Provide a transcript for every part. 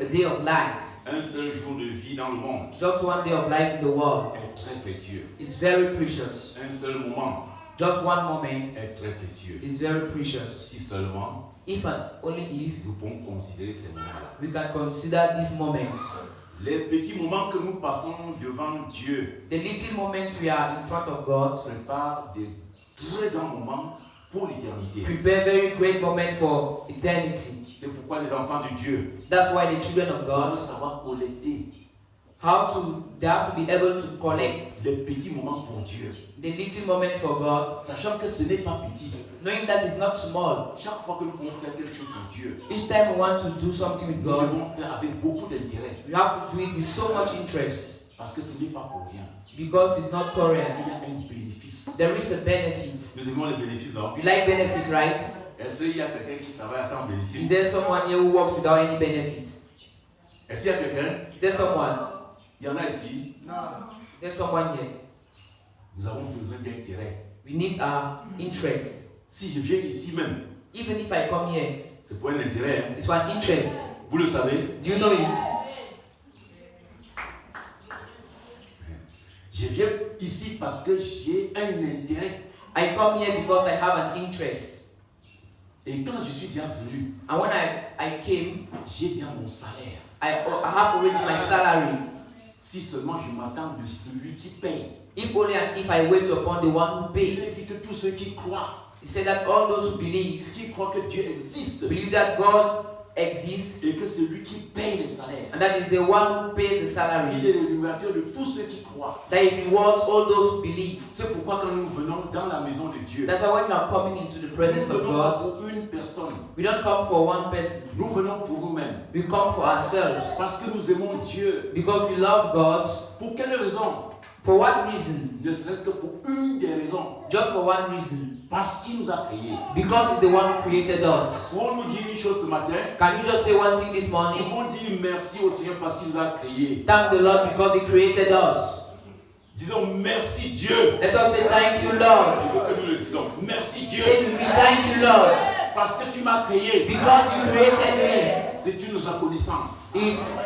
a day of life. Un seul jour de vie dans le monde Just one day of life in the world. est très précieux. It's very precious. Un seul moment Just one moment est très précieux. is very precious. Si seulement If and only if nous pouvons considérer ces moments-là. we can consider these moments. Les petits moments que nous passons devant Dieu The little moments we are in front of God préparent des très grands moments pour l'éternité. prepare very great moments for eternity. C'est pourquoi les enfants de Dieu That's why the children of doivent God, savoir collecter they have to be able to collect les petits moments pour Dieu. the little moments for God, Sachant que ce n'est pas petit. knowing that it's not small. Chaque fois que nous pouvons faire quelque chose pour Dieu, Each time we want to do something with nous God, devons faire avec beaucoup d'intérêt. we have to do it with so much interest Parce que ce n'est pas pour rien. because it's not Il Korean. y a un bénéfice. There is a benefit. Nous aimons les bénéfices, non? You like benefits, right? Est-ce qu'il y a quelqu'un qui travaille sans Is bénéfice? there someone here who works without any benefits? Est-ce qu'il y a quelqu'un? Is there someone? Il y en a ici. Is there someone here? Nous avons besoin d'intérêt. We need our interest. Si je viens ici même, Even if I come here, c'est pour un intérêt. Hein? it's for an interest. Vous le savez? Do you know it? Je viens ici parce que j'ai un intérêt. I come here because I have an interest. Et quand je suis déjà venu, And when I came, j'ai déjà mon salaire. I have already my salary. Si seulement je m'attends de celui qui paye. If only and if I wait upon the one who Il pays. dit que tous ceux qui croient, He said that all those who believe que Dieu existe, that God exists, et que c'est lui qui paye les salaires. and that is the one who pays the Il salary. est le libérateur de tous ceux qui croient. That He rewards all those who believe. C'est pourquoi quand nous venons dans la maison de Dieu, That's why when you are coming into the nous presence of venons pas God, pour une personne, we don't come for one person. nous venons pour nous-mêmes. We come for ourselves. Parce que nous aimons Dieu. Because we love God. Pour quelle raison? For what reason? Ne serait-ce que pour une des raisons. Just for one reason. Parce qu'il nous a créés. Because He's the one who created us. Pour nous dire une chose ce matin, Can you just say one thing this nous morning? pouvons dire merci au Seigneur parce qu'il nous a créés. Thank the Lord because He created us. Disons merci Dieu. Let us say thank you, Lord. Il faut que nous le disons. Merci Dieu. Say to me, thank you, Lord. Parce que tu m'as créé. Because you created me. C'est une reconnaissance. It's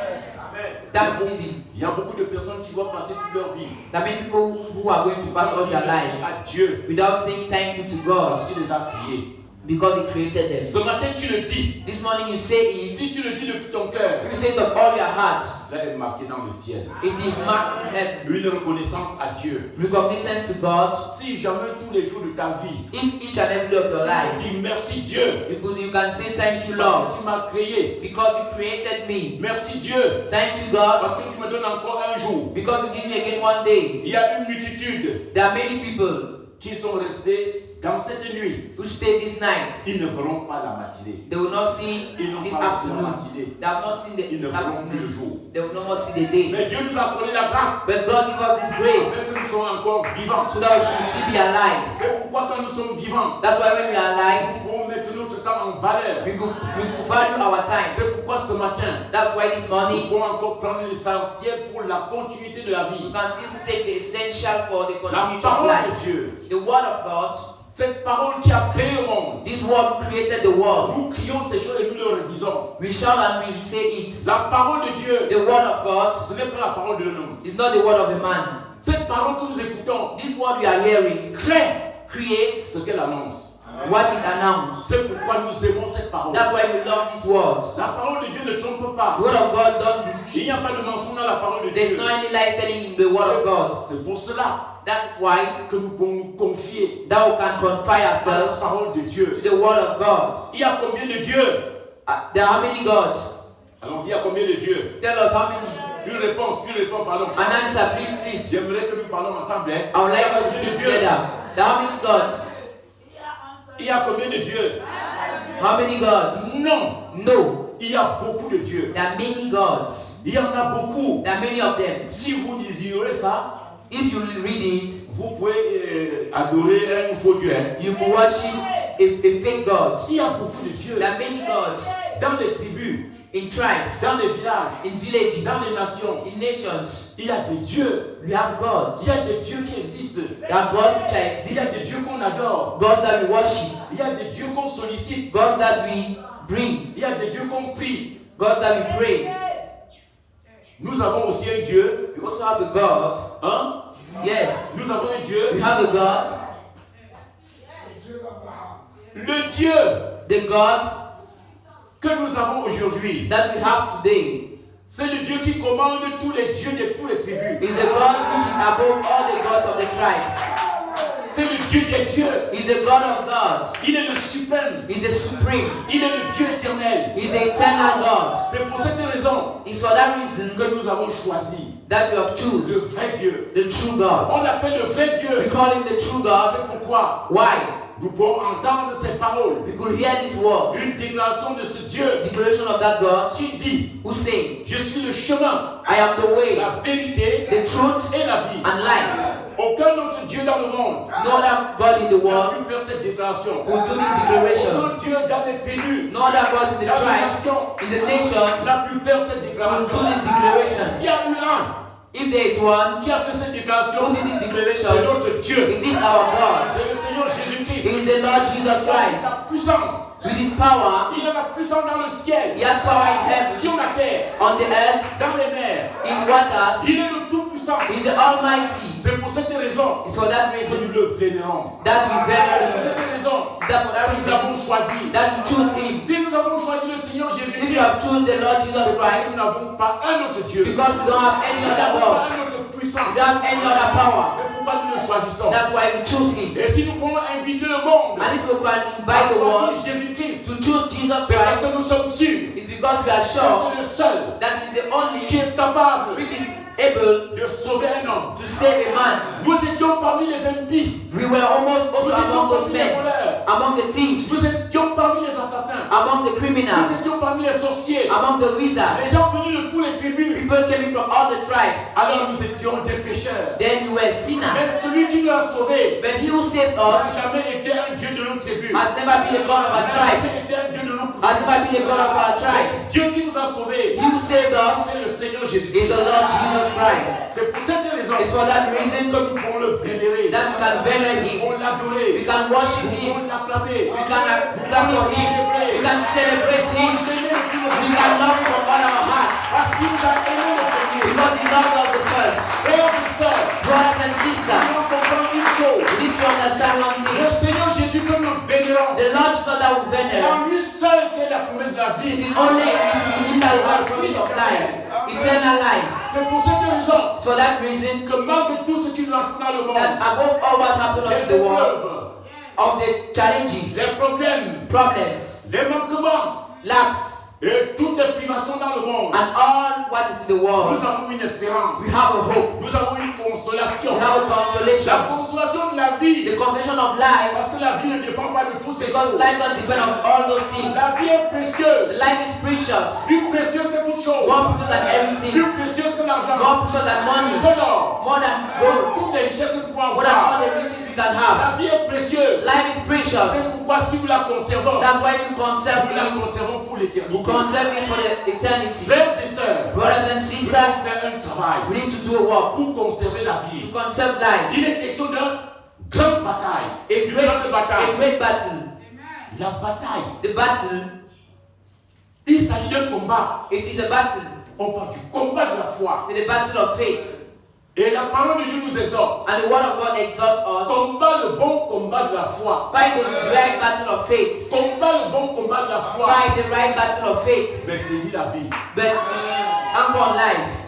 thanksgiving. Il y a beaucoup de personnes qui doivent passer toute leur vie There are many people who are going to pass all their life à Dieu without saying thank you to God parce qu'il les a créés. because He created them. Ce matin, tu le dis. This morning you say it. Si tu le dis de tout ton cœur, You say it of all your heart. cela est marqué dans le ciel. It is marked in heaven. Une reconnaissance à Dieu. Recognition to God. Si jamais tous les jours de ta vie, If each and every day of your life, dis merci Dieu. you can say thank you, Parce Lord, que tu m'as créé. because you created me. Merci Dieu. Thank you, God, Parce que tu me donnes encore un jour. because you give me again one day. Il y a une multitude There are many people qui sont restés dans cette nuit. who stay this night. Ils ne verront pas la matinée. They will not see Ils n'ont this pas la afternoon. matinée. They have not seen Ils ne this verront plus le afternoon. jour. They will no more see the day. Mais Dieu nous a accordé la grâce. But God give us this grace C'est que nous sommes encore vivants. so that we should still be alive. C'est pourquoi quand nous sommes vivants, That's why when we are alive, nous pouvons mettre notre temps en valeur. we could value our time. C'est pourquoi ce matin, That's why this nous morning pouvons encore prendre l'essentiel pour la continuité de la vie. you can still take the essential for the La continuity of parole life. de Dieu, The word of God, cette parole qui a créé le monde, this word who created the world. nous crions ces choses et nous le redisons. We shout and we say it. La parole de Dieu, The word of God ce n'est pas la parole de l'homme. is not the word of a man. Cette parole que nous écoutons This word we are hearing creates ce qu'elle annonce. what it announced. C'est pourquoi nous aimons cette parole. That's why we love this word. La parole de Dieu ne trompe pas. The word of God don't Il n'y deceive. a pas de mensonge dans la parole de There's Dieu. no any lies telling in the word of God. C'est pour cela That is why que nous pouvons nous confier that we can confine à la ourselves parole de Dieu. to the word of God. Il y a combien de dieux? There are many gods. Allons-y, il y a combien de dieux? Tell us how many. Une réponse, pardon. An answer, please, please. J'aimerais que nous parlons ensemble. Hein? I would like us to speak together. There are many gods. Il y a combien de dieux? How many gods? Non. No. Il y a beaucoup de dieux. There are many gods. Il y en a beaucoup. There are many of them. Si vous ignorez ça, If you read it, vous pouvez adorer un faux dieu. Hein? you can worship a fake god. Il y a beaucoup de dieux. There are many gods Dans les tribus, in tribes, dans les villages, in villages, dans les nations, in nations. il y a des dieux. We have gods. Il y a des dieux qui existent. There are gods which are Il y a existing. des dieux qu'on adore. Gods that we worship. Il y a des dieux qu'on sollicite. Gods that we bring. Il y a des dieux qu'on prie. Gods that we pray. Nous avons aussi un Dieu. We also have a God. Hein? Yes. Nous avons un Dieu. We have a God. Le Dieu The God que nous avons aujourd'hui, that we have today c'est le Dieu qui commande tous les dieux de toutes les tribus. is the God which is above all the gods of the tribes. C'est le Dieu des dieux. He's the God of gods. Il est le suprême. He's the supreme. Il est le Dieu éternel. He's the eternal God. C'est pour cette raison It's for that reason que nous avons choisi that we have le chosen vrai Dieu. the true God. On l'appelle le vrai Dieu. We call him the true God. C'est pourquoi Why? nous pouvons entendre ces paroles. We could hear this word, Une déclaration de ce Dieu declaration of that God qui dit: who say, je suis le chemin, I am the way, la vérité the truth, et la vie. and life. Aucun autre Dieu dans le monde No other God in the n'a world pu faire cette déclaration. will do this declaration. Aucun Dieu dans les tribus, No other God in the dans les tribes, nations, in the nations, n'a pu faire cette will déclaration. do this declaration. S'il y a eu un If there is one qui a fait cette déclaration, who did this c'est declaration, notre Dieu. it is our God. C'est le Seigneur Jésus-Christ. It is the Lord Jesus Il a Christ. sa puissance. With his power, Il a la puissance dans le ciel, he has power in heaven, sur la terre, on the earth, dans les mers. in waters. Il est le Tout-Puissant. He is the Almighty. C'est pour cette raison It's for that que reason nous le vénérons. that we C'est venerate pour him. cette raison That for that que nous reason avons choisi. that we choose him. Si nous avons choisi le Seigneur If you Jésus-Christ, have chosen the Lord Jesus nous Christ, n'avons pas un autre Dieu. because we don't have any Nous other n'avons God, pas un autre puissant. we don't have any other power. C'est pourquoi nous le choisissons. That's why we choose him. Et si nous pouvons inviter le monde And if we can à invite the world choisir Jésus-Christ, to choose Jesus c'est parce Christ, que nous sommes sûrs it's because we are que sure c'est le seul that he is the qui only est capable which is able de sauver un homme. to save a man. Nous étions parmi les impies. We were almost Nous also étions among those parmi les men, voleurs. among the thieves, Nous étions parmi les assassins. among the Nous criminals, étions parmi les sorciers. among the wizards. Les gens venus de tous les tribus. People came in from all the tribes. Alors nous étions des pécheurs. Then we were Mais sinners. celui qui nous a sauvés But he who saved n'a us jamais été un Dieu de nos tribus. has never been the God of our N'a tribes, jamais été un Dieu de nos tribus. has never been the God of our tribes. Dieu qui nous a sauvés, He who saved us c'est le Seigneur is Jésus-Christ. the Lord Jesus Christ. C'est pour cette raison It's for that que reason nous pouvons le vénérer. that we can venerate Nous him, pouvons l'adorer. we can worship Nous him, pouvons l'acclamer. we can clap for him, we can celebrate him, we can love him from all our hearts Parce qu'il nous a aimé le premier. because he loved us the first. Frères et sœurs, Brothers and nous sisters, devons comprendre une chose. we need to understand one Le thing. Seigneur Jésus que nous vénérons, The Lord Jesus that we c'est venerate, en lui seul qu'est la promesse de la it is vie. in him that we have the promise of life, eternal life. C'est pour cette raison It's for that reason que malgré tout ce qui nous entoure dans le monde, that above all what happened us in les the world, épreuves, of the challenges, les problèmes, problems, les manquements lacks, et toutes les privations dans le monde, and all what is in the nous world, avons une espérance. we have a hope, Nous avons une consolation. we have a La consolation, consolation de la vie. the consolation of life, Parce que la vie ne dépend pas de toutes ces because choses. life doesn't depend on all those things. La vie est précieuse. Life is precious, Plus précieuse que toute chose. more precious than everything, Plus précieuse que l'argent. more precious than money, Que l'or. more than gold, Toutes les richesses que nous pouvons more than all avoir. the riches we can have. La vie est précieuse. Life is precious. C'est pourquoi si nous la conservons, That's why we conserve nous la it. conservons pour We l'éternité. conserve it for the eternity. Frères et sœurs, Brothers and nous devons sisters, faire un travail we need to do a work pour conserver la to vie. conserve life. Il est question d'une grande bataille. A Une grande a bataille. great battle. La bataille. The battle, Il s'agit d'un combat. it is a battle. On parle du combat de la foi. It's the battle of faith. Et la parole de Dieu nous exhorte. And the word of God exhorts us. Combat le bon combat de la foi. Fight the right battle of faith. Combat le bon combat de la foi. Fight the right battle of faith. Mais saisis la vie. But anchor on life.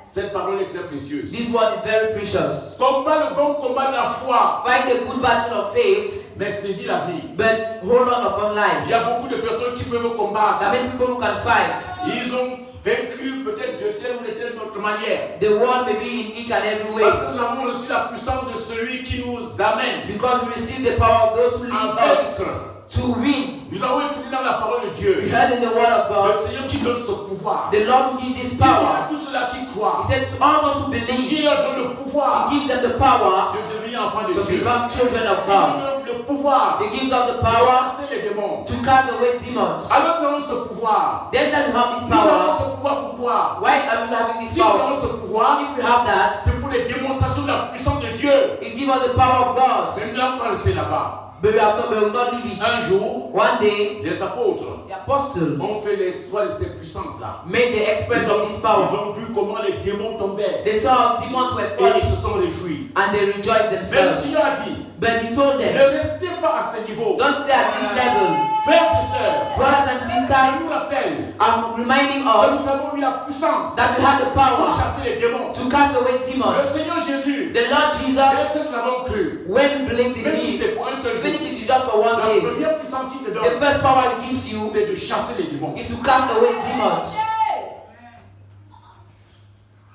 Cette parole est très précieuse. This word is very precious. Combat le bon combat de la foi. Fight the good battle of faith. Mais saisis la vie. But hold on upon Il life. y a beaucoup de personnes qui peuvent combattre. There are many people who can fight. Ils ont vaincu peut-être de telle ou de telle autre manière. The world may be in each and every way. Parce que nous avons reçu la puissance de celui qui nous amène Because we receive the power of those who à lead us vaincre. to win. Nous avons écouté dans la parole de We Dieu. heard in the word of Le God, Seigneur qui donne ce pouvoir. the Lord will give this Il dit à power. tous ceux-là qui croient. He said to all those who believe, Il leur donne le pouvoir He gives them the power de devenir enfants de to Dieu. become children of Il God. donne le pouvoir He gives us the de power chasser les démons. to cast away demons. Alors nous avons ce pouvoir. Then that we have this Nous avons power, ce pouvoir pourquoi? why are we having this Si nous power? avons ce pouvoir, If we have that, c'est pour les démonstrations de la puissance de Dieu. it gives us the power of God. C'est là qu'on le sait là-bas. but we will not leave it. Un jour, One day, les apôtres the apostles ont fait l'exploit de cette puissance-là. made the express of this Ils power. ont vu comment les démons tombaient. They saw demons were Et ils falling se sont réjouis. and they rejoiced Mais le themselves. Seigneur a dit, But he told ne them, restez pas à ce niveau. don't stay at this level. Frères et sœurs, Brothers and je sisters, vous rappelle I'm reminding que nous us avons eu la puissance that we have the pour power chasser les démons. to cast away Le demons. Seigneur Jésus, The Lord Jesus, est-ce que nous l'avons cru? when we believed in Même si him, c'est pour un seul even jour, if it's just for one la day, première puissance qu'il te the donne, first power he gives you c'est de chasser les démons. is to cast away demons.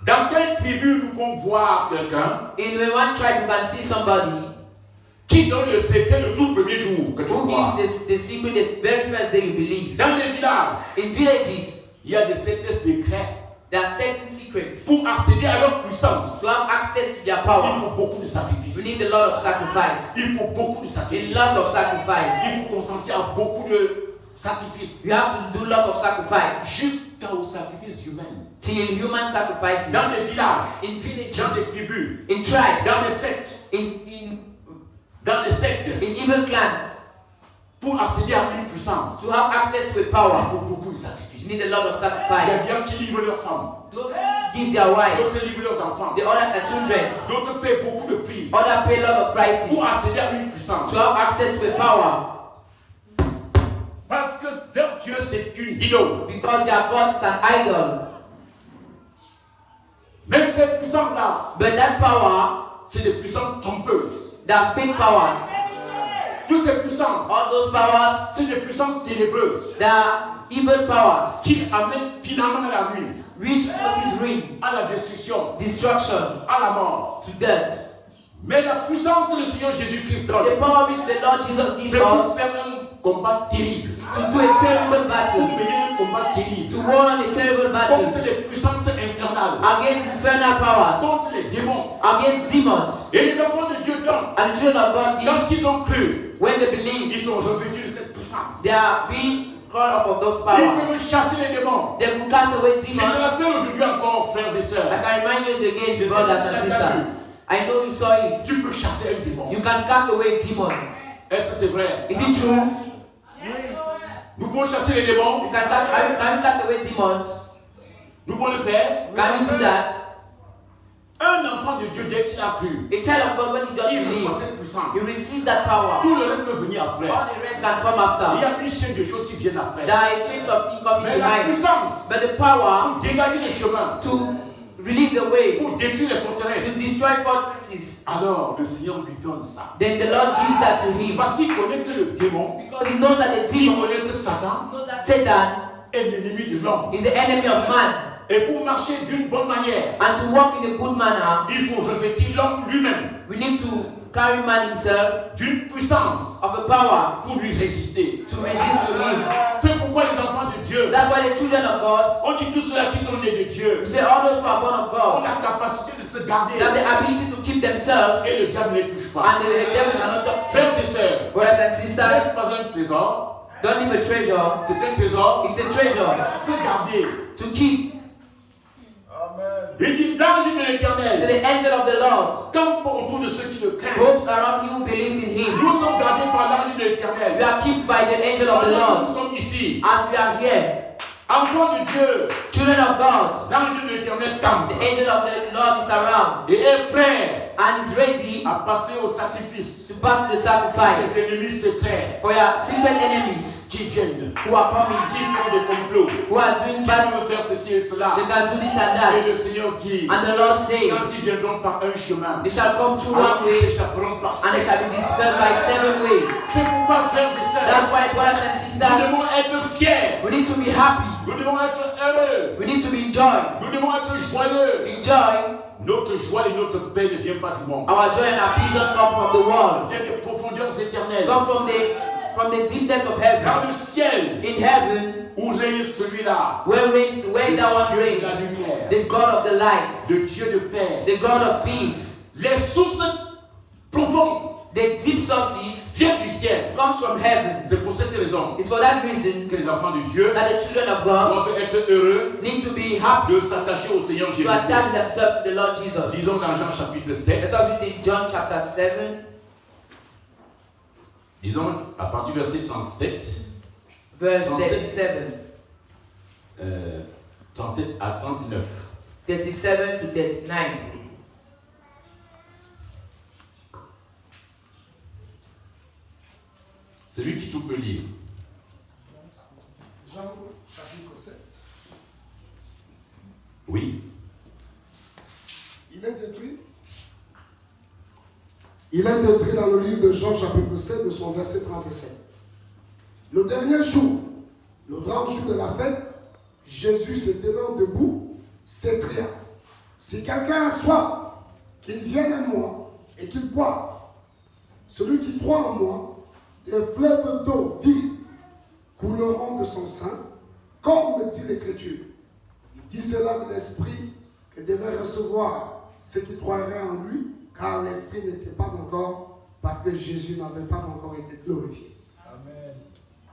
Dans quelle tribu nous pouvons voir quelqu'un In one tribe, you can see somebody qui donne le secret le tout premier jour que tu who vois? gives the secret the very first day you believe. Dans les villages, In villages, il y a des secrets secrets. there are certain secrets. Pour accéder à leur puissance, To have access to their il power, faut beaucoup de sacrifices. we need a lot of sacrifice. Il faut beaucoup de A sacrifices. lot of sacrifice. Il faut consentir à beaucoup de sacrifices. You have to do a lot of sacrifice Jusqu'au sacrifice humain. till human sacrifices. Dans les villages, In dans villages, les tribus, in tribes, dans les sectes, dans les sectes, in evil clans, pour accéder à une puissance, to have access to a il power, faut beaucoup de sacrifices. you need a lot of Il y a sacrifice. des gens qui livrent leurs femmes, Those give their wives, d'autres livrent leurs enfants, the other their children, d'autres paient beaucoup de prix other pay a lot of prices pour accéder à une puissance. to have access to a power Parce que leur Dieu c'est une idole. because their God is an idol. Même cette puissance-là, But that power, c'est des puissances trompeuses. they are fake powers. Toutes ces puissances, All those powers, c'est des puissances ténébreuses they are evil powers qui amènent finalement à la ruine, which causes ruin, à la destruction, destruction, à la mort. to death. Mais la puissance que le Seigneur Jésus-Christ donne, The power which the Lord Jesus c'est gives pour us faire un combat terrible. to do a terrible Pour battle, mener un combat terrible to war on a terrible battle contre les puissances infernales, against infernal powers, contre les démons. against demons. Et les enfants de Dieu donnent. And the children of God Quand give, ils ont cru, when they believe, ils sont revêtus de cette puissance. they are being called up of those Ils powers. peuvent chasser les démons. They can cast away Je te demons. rappelle aujourd'hui encore, frères et I sœurs, can remind you again, brothers and sisters. I know you saw it. tu peux chasser un démon. You can cast away a demon. Est-ce que c'est vrai? Is it true? Nous pouvons chasser les démons. You can you cast away demons? Nous pouvons le faire. Can you do that? Un enfant de Dieu, dès qu'il a cru, A child of God, when you just il reçoit believe, cette puissance. you receive that power. Tout le reste peut venir après. All the rest can come Il y after. a une chaîne de choses qui viennent après. There are a chain of things coming Mais la behind. puissance But the power pour dégager les chemins, to release the way, pour détruire les to forteresses, destroy fortresses, alors le Seigneur lui donne ça. then the Lord gives that to him. Parce qu'il connaît que le démon, Because he knows that the il demon, connaît que Satan knows that Satan est l'ennemi de l'homme. is the enemy of man. Et pour marcher d'une bonne manière, And to walk in a good manner, il faut revêtir l'homme lui-même we need to carry man himself d'une puissance of a power pour lui résister. to resist to him. C'est pourquoi les enfants de Dieu, That's why the children of God, on dit tous ceux-là qui sont nés de Dieu, we say all those who are born of ont God, la capacité de se garder they have the ability to keep themselves, et le diable ne les touche pas. and the devil shall not touch them. Frères et sœurs, Brothers and ce sisters, n'est pas un trésor, don't leave a treasure. c'est un trésor. It's a treasure Se garder. to keep. Il dit l'ange de To l'Éternel, the angel of the Lord, campe autour de ceux qui le craignent. ropes around you who believes in him. Nous sommes gardés par l'ange de We l'Éternel. are kept by the angel of the Nous Lord sommes ici. as we are here. Enfants de Dieu, Children of God, l'ange de l'Éternel campe the angel of the Lord is around et est prêt and is ready à passer au sacrifice. to pass the sacrifice Les ennemis secrets for your secret enemies qui viennent, who are coming, qui font des complots, who are doing qui bad. veulent faire ceci et cela. They can do this and Et that. le Seigneur dit, And the Lord says, quand ils viendront par un chemin, they shall come through alors one ils way s'échapperont par and they sept. shall be dispersed by 7 ways. C'est pourquoi, frères et sœurs, That's why, brothers and nous sisters, devons être fiers, we need to be happy. nous devons être heureux, We need to be joy. nous devons être joyeux. In joy, Notre joie et notre paix ne viennent pas du monde. our joy and our peace don't come from the world. Viennent des profondeurs éternelles. Come from the deepness of heaven. Dans le ciel, In heaven, où règne celui-là, where that one Dieu de reigns, la lumière, the God of the light, le Dieu de paix. the God of peace. Les sources profondes The deep sources viennent du ciel. comes from heaven. C'est pour cette raison It's for that reason que les enfants de Dieu that the children of God doivent être heureux need to be happy de s'attacher au Seigneur to Jésus. attach themselves to the Lord Jesus. Disons dans Jean chapitre 7. Let us read in John chapter 7. disons à partir du verset 37, verse 37. 37. 37 à 39. 37 to 39. Celui qui tout peut lire. Jean chapitre 7. Oui. Il est écrit dans le livre de Jean chapitre 7 de son verset 37. Le dernier jour, le grand jour de la fête, Jésus se tenant debout, s'écria: si quelqu'un a soif, qu'il vienne à moi et qu'il boive. Celui qui croit en moi, des fleuves d'eau vive couleront de son sein, comme le dit l'Écriture. Il dit cela de l'Esprit que devait recevoir ceux qui croiraient en lui, car l'Esprit n'était pas encore, parce que Jésus n'avait pas encore été glorifié. Amen.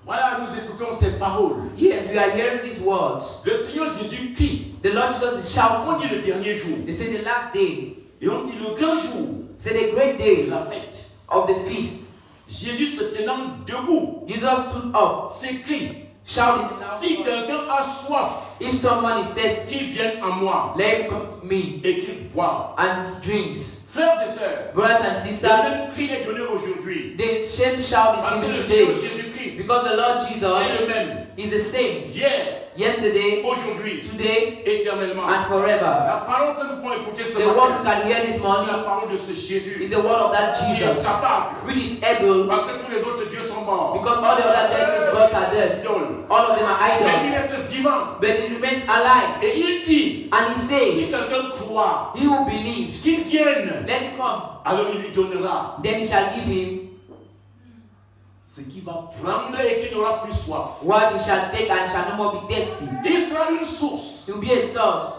Voilà, nous écoutons ces paroles. Yes, we are hearing these words. Le Seigneur Jésus crie. The Lord Jesus is On shouting. dit le dernier jour. They say the last day. Et on dit le grand jour Say the great de day la fête. of the feast. Jésus se tenant debout Jesus stood up, s'écrie: shouting in a si loud voice, quelqu'un a soif, if someone is thirsty, qu'il vienne à moi let him come to me et qu'il boive. and drinks. Frères et sœurs, Brothers and le sisters, même cri est donné aujourd'hui. the same shout is Parce que given le Seigneur today Jésus-Christ because the Lord est Jesus le même. is the same Hier, yesterday, aujourd'hui, today, éternellement. and forever. La parole que nous pouvons écouter ce The word we matin, can hear this c'est la morning parole de ce Jésus is the word of that qui est Jesus, capable. which is able, Parce que tous les autres dieux sont morts. because all the other dead gods are dead. Idoles. All of them are Mais il idols. reste vivant. But he remains alive. Et il dit, And he si says, quelqu'un croit, he who believes, qu'il vienne, let him come. alors il lui donnera Then he shall give him ce qu'il va prendre et qu'il n'aura plus soif. what he shall take and shall no more be thirsty. Il sera une source He will be a source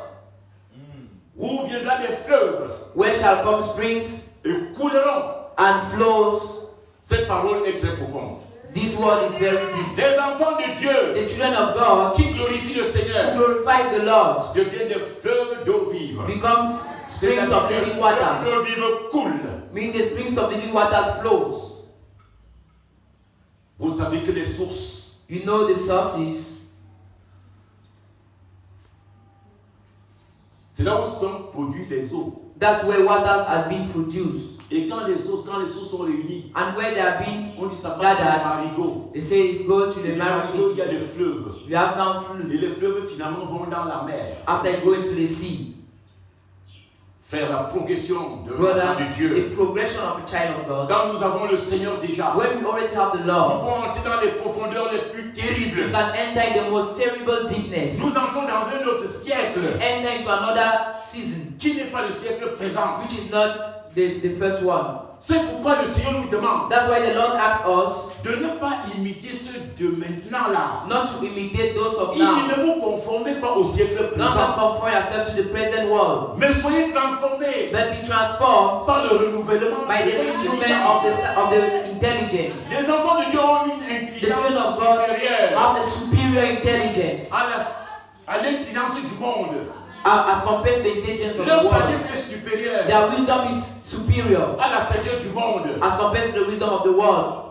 où viendra des fleuves where shall come springs et couleront. and flows. Cette parole est très profonde. This word is very deep. Les enfants de Dieu The children of God qui glorifient le who Seigneur glorifies the Lord deviennent des fleuves d'eau vive. becomes springs of living waters. L'eau vive coule. Meaning the springs of living waters flows. Vous savez que les sources, You know the sources. c'est là où sont produits les eaux. That's where waters are being produced. Et quand les sources sont réunies, And where they are being on dit ça passe gathered, par marigots. they say go to Et the les marigots, il y a des marriages. fleuves. You have now Et flood. les fleuves finalement vont dans la mer. After you go into the sea. Faire la progression de Brother, l'enfant de Dieu. the progression of a child of God. Quand nous avons le Seigneur déjà, When we already have the nous Lord, pouvons entrer dans les profondeurs les plus you terribles. can enter in the most terrible deepness. Nous entrons dans un autre siècle Enter into another season, qui n'est pas le siècle présent. which is not the first one. C'est pourquoi le Seigneur nous demande That's why the Lord asks us de ne pas imiter ceux de maintenant là. not to imitate those of Il dit now. ne vous conformez pas au siècle Not présent, conform yourself to the present world, mais soyez transformés but be transformed par le renouvellement by the de renewal l'intelligence. of the intelligence. Les enfants de Dieu ont une The intelligence children of God supérieure have a superior intelligence à l'intelligence du monde. as compared to the intelligence of Leur the world. sagesse est supérieure Their wisdom is superior à la sagesse du monde. as compared to the wisdom of the world.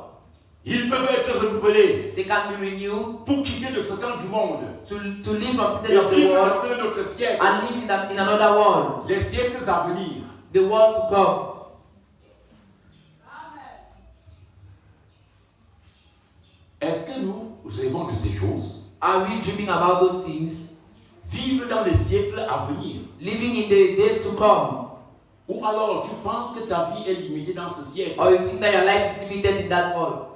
Ils peuvent être renouvelés They can be renewed pour quitter le temps du monde to live from the et state of the vivre world dans un autre siècle. and live in another world, Les siècles à venir. the world to come. Est-ce que nous rêvons de ces choses? Are we dreaming about those things? Vivre dans les siècles à venir. Living in the days to come? Ou alors tu penses que ta vie est limitée dans ce siècle? Or you think that your life is limited in that world?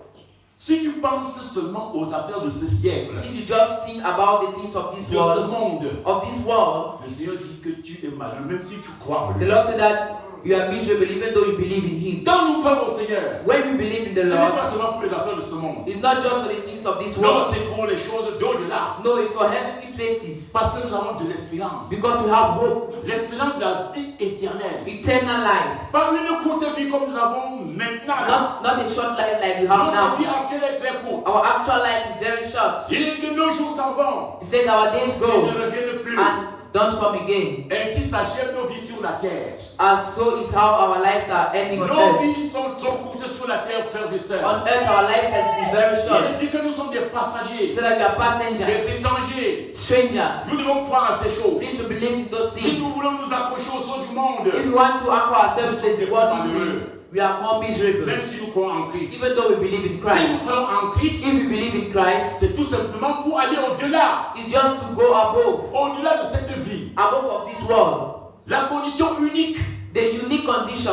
Si tu penses seulement aux affaires de ce siècle, If you just think about the things of this de ce world, monde, le Seigneur dit que tu es malheureux, même si tu crois en the lui. Lord said that you are miserable even though you believe in Him. Quand nous croyons au Seigneur, When you believe in ce the n'est Lord, pas seulement pour les affaires de ce monde. it's not just for the things of this Non, world. c'est pour les choses d'au-delà. No, it's for heavenly places. Parce que nous avons de l'espérance. Because we have hope, L'espérance de la vie éternelle. eternal life. Pas une courte vie comme nous avons maintenant. Là. Not a short life like we have Notre vie now. actuelle est très courte. Our actual life is very short. Il dit que nos jours s'en vont. He said our days Ils go ne reviennent plus. and don't come again. Ainsi s'achèvent nos vies sur la terre. As so is how our lives are ending on Nos earth. vies sont trop courtes sur la terre, frères et sœurs. On earth, our life is very short. Il dit que nous sommes des passagers, So that we are passengers, des étrangers. strangers. Nous devons croire à ces choses. We need to believe in those Si things. nous voulons nous accrocher au son du monde, If we want to anchor ourselves with the worldly things, we are more miserable. même si nous croyons en Christ, Even though we believe in si nous Christ. croyons en Christ, If we believe in Christ, c'est tout simplement pour aller au-delà, it's just to go above, au-delà de cette vie. above of this world. La condition unique The unique condition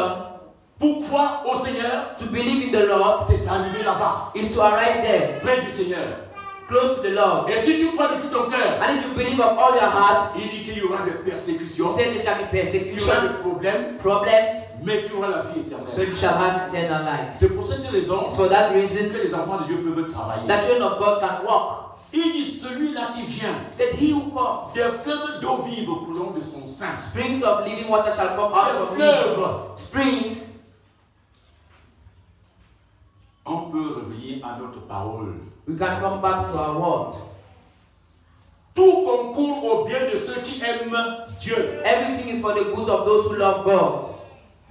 pour croire au Seigneur, to believe in the Lord c'est d'arriver là-bas, is to arrive there, près du Seigneur. close to the Lord. Et si tu crois de tout ton cœur, And if you believe of all your heart, il dit qu'il y aura des persécutions, he said there shall be il y aura persecution, des problèmes, problems, mais tu auras la vie but éternelle. you shall have eternal life. C'est pour cette raison It's for that reason que les enfants de Dieu peuvent travailler. that children of God can walk. Il dit celui-là qui vient, He said, he who comes, des fleuves d'eau vive couleront de son sein. springs of living water shall come out Des of him. fleuves. Springs. On peut revenir à notre parole. We can come back to our word. Tout concourt au bien de ceux qui aiment Dieu. Everything is for the good of those who love God.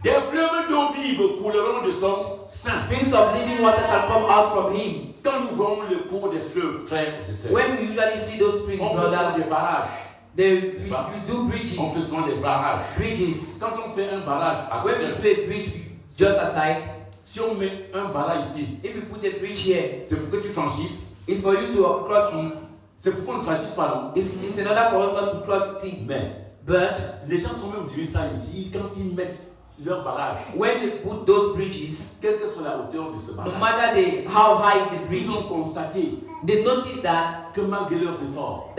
Des fleuves d'eau vive couleront de son sein. Springs of living water shall come out from him. Quand nous voyons le cours des fleuves, frères et sœurs, When we usually see those springs, on fait souvent brothers, des barrages. you do bridges. On fait souvent des barrages. Bridges. Quand on fait un barrage à When côté, we do a bridge just aside, si on met un barrage ici, if you put a bridge here, c'est pour que tu franchisses. it's for you to cross it. C'est pour qu'on ne franchisse pas non. It's in order for us not to cross it. Mais But les gens sont même du ça ici quand ils mettent leur barrage, when they put those bridges, quelle que soit la hauteur de ce no barrage, matter how high is the ils bridge, ont constaté they notice that que malgré leurs efforts,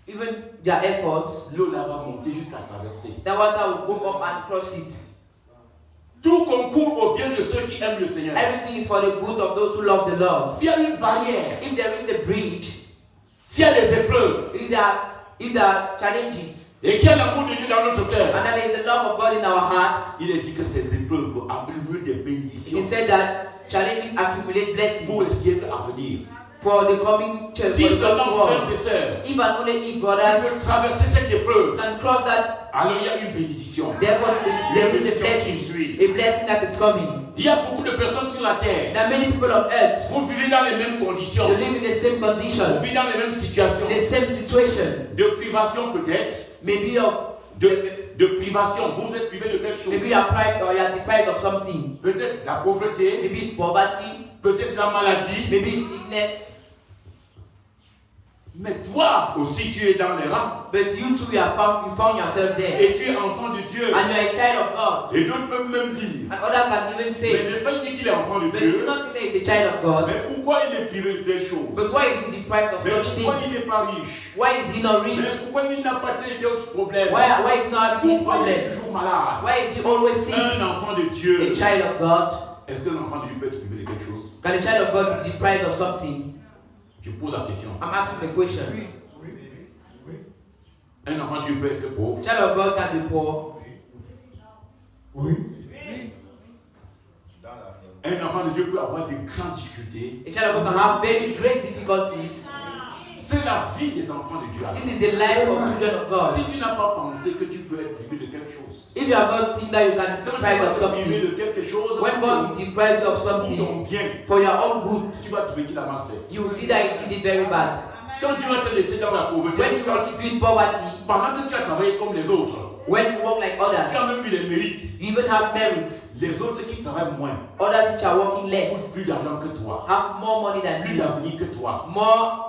even their efforts, l'eau là va monter jusqu'à traverser. that water will go up and cross it. Tout concourt au bien de ceux qui aiment le Seigneur. Everything is for the good of those who love the Lord. S'il y a une barrière, If there is a bridge, s'il y a des épreuves, if there are challenges, et qu'il y a l'amour de Dieu dans notre cœur, and that there is the love of God in our hearts, il est dit que ces épreuves vont accumuler des it bénédictions is said that challenges accumulate pour les blessings siècles à venir. for the coming church, Si for the seulement, coming frères world. et sœurs, If and only if tu brothers peux traverser cette épreuve, can cross that, alors il y a une bénédiction. therefore there is a blessing that is coming. Il y a beaucoup de personnes sur la terre. There are many people on earth Vous vivez dans les mêmes conditions. who live in the same Vous conditions, vivez dans les mêmes situations. the same situation, De privation peut-être. maybe of De privation. Vous êtes privé de quelque chose. maybe you are deprived or you are deprived of something. Peut-être la pauvreté. Maybe it's poverty, Peut-être la maladie. maybe it's sickness. Mais toi aussi tu es dans les rangs. But you too, you found yourself there, Et tu es enfant de Dieu. and you are a child of God. Et d'autres peuvent même dire. And others can even Mais say, n'est-ce pas dit qu'il est enfant de but it's Dieu? not saying that he's a child of God. Mais pourquoi il est privé de telles choses? But why is he deprived of Mais such pourquoi il things? n'est pas riche? Why is he not Mais rich? pourquoi il n'a pas d'autres problèmes? Why is he not having these Pourquoi il est problems? toujours malade? Why is he always sick? Un enfant de Dieu. A child of God. Est-ce qu'un enfant de Dieu peut être privé de quelque chose? Can a child of God be deprived of something? Je pose la question. I'm asking the question. Un enfant de Dieu peut être pauvre. A child of God can be poor. Oui. Un enfant de Dieu peut avoir des grandes difficultés. A child of God can have very great difficulties. C'est la vie des enfants de Dieu. This is the life of children of God. Si tu n'as pas pensé que tu peux être privé de quelque chose, If you have not think that you can be quand tu deprived vas of être privé something, de quelque chose, when God deprives you of pour something ton bien, for your own good, tu vas trouver qu'il a mal fait. you will see that it did it very bad. Quand tu vas te laisser dans la pauvreté, When you want to do poverty, pendant que tu as travaillé comme les autres, when you work like tu others, as même eu les mérites. you even have merits. Les autres qui travaillent moins, Others which are working ont less plus d'argent que toi, have more money than plus you, d'avenir que toi. more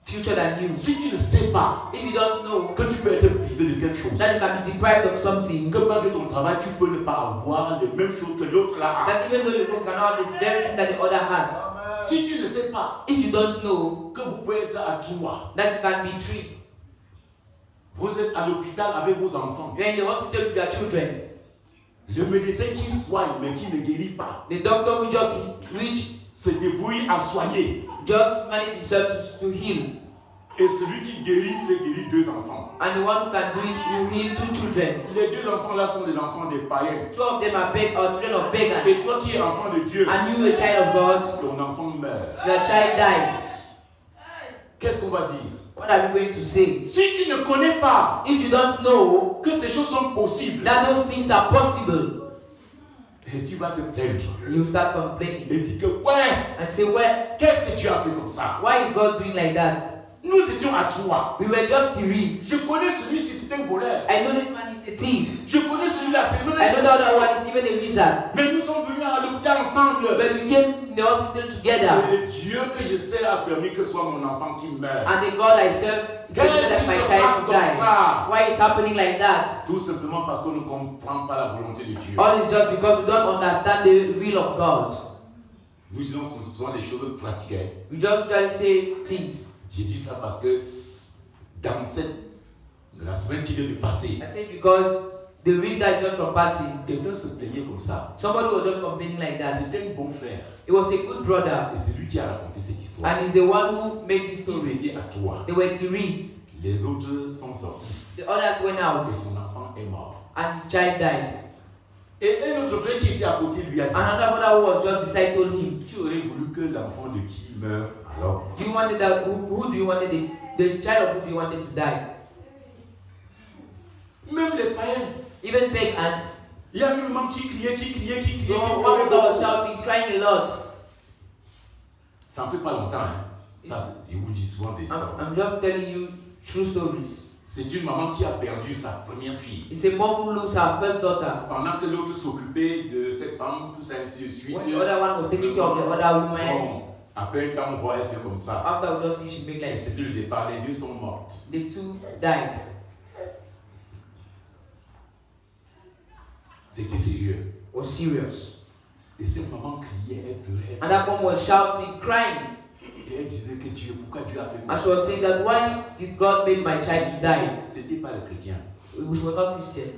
future than you. Si tu ne sais pas If you don't know que tu peux être privé de quelque chose, that you can be deprived of something, que malgré ton travail, tu peux ne pas avoir les mêmes choses que l'autre là. that even though you cannot have this very thing that the other has, Si tu ne sais pas if you don't know que vous pouvez être à toi, that you can be free, vous êtes à l'hôpital avec vos enfants. you're in the hospital with your children, Le médecin qui soigne mais qui ne guérit pas the doctor will just se débrouille à soigner. manage himself to heal, Et celui qui guérit fait guérir deux enfants. and the one who can do it will heal two children. Les deux enfants là sont des enfants des païens. Two of them are children of Et beggars, toi qui es enfant de Dieu, and you, a child of God, ton enfant meurt. your child dies. Qu'est-ce qu'on va dire? What are you going to say? Si tu ne connais pas If you don't know que ces choses sont possibles, that those things are possible, et tu vas te plaindre. you start complaining Et dis que, ouais, and say, well, qu'est-ce que tu as fait comme ça? why is God doing like that? Nous étions à toi. We were just three. Je connais celui-ci, c'est un voleur. I know this man is a thief. Je connais celui-là, c'est I know the other one is even a wizard. Mais nous sommes venus à l'hôpital ensemble. But we came in the hospital together. Et Dieu que je sais a permis que ce soit mon enfant qui meurt. And the God I serve permitted that my child to die. Why is happening like that? Tout simplement parce qu'on ne comprend pas la volonté de Dieu. All is just because we don't understand the will of God. Nous disons souvent des choses pratiques. We just usually say things. J'ai dit ça parce que dans la semaine qui vient de passer, I say because the week that just from passing, quelqu'un se plaignait comme ça. somebody was just complaining like that. C'était un bon frère. It was a good brother. Et c'est lui qui a raconté cette histoire. And he's the one who made this Ils story. étaient à toi. They were three. Les autres sont sortis. The others went out. Et son enfant est mort. And his child died. Et un autre frère qui était à côté lui a dit, Another brother who was just beside told him, tu aurais voulu que l'enfant de qui meurt alors? do you wanted that, who do you wanted the child of who do you wanted to die? Même les païens. Even pagans. Il y a une maman qui criait. The one that was shouting, crying a lot. Ça ne fait pas longtemps. Hein. Ça, ils vous disent souvent des histoires. I'm just telling you true stories. C'est une maman qui a perdu sa première fille. It's a mom who lost her first daughter. Pendant que l'autre s'occupait de cette femme, tout ça, ainsi de suite. When the other one was taking care of the other woman, Bon, après un temps, on voit elle faire comme ça. after we just see she make Et like c'était this, le départ, les deux sont mortes. the two died. C'était sérieux. Was serious. Et cette maman criait, elle pleurait. And that mom was shouting, crying. Et elle disait que Dieu, pourquoi Dieu a fait And ça? she was saying that why did God make my child to die? C'était pas le chrétien. Which was not Christian.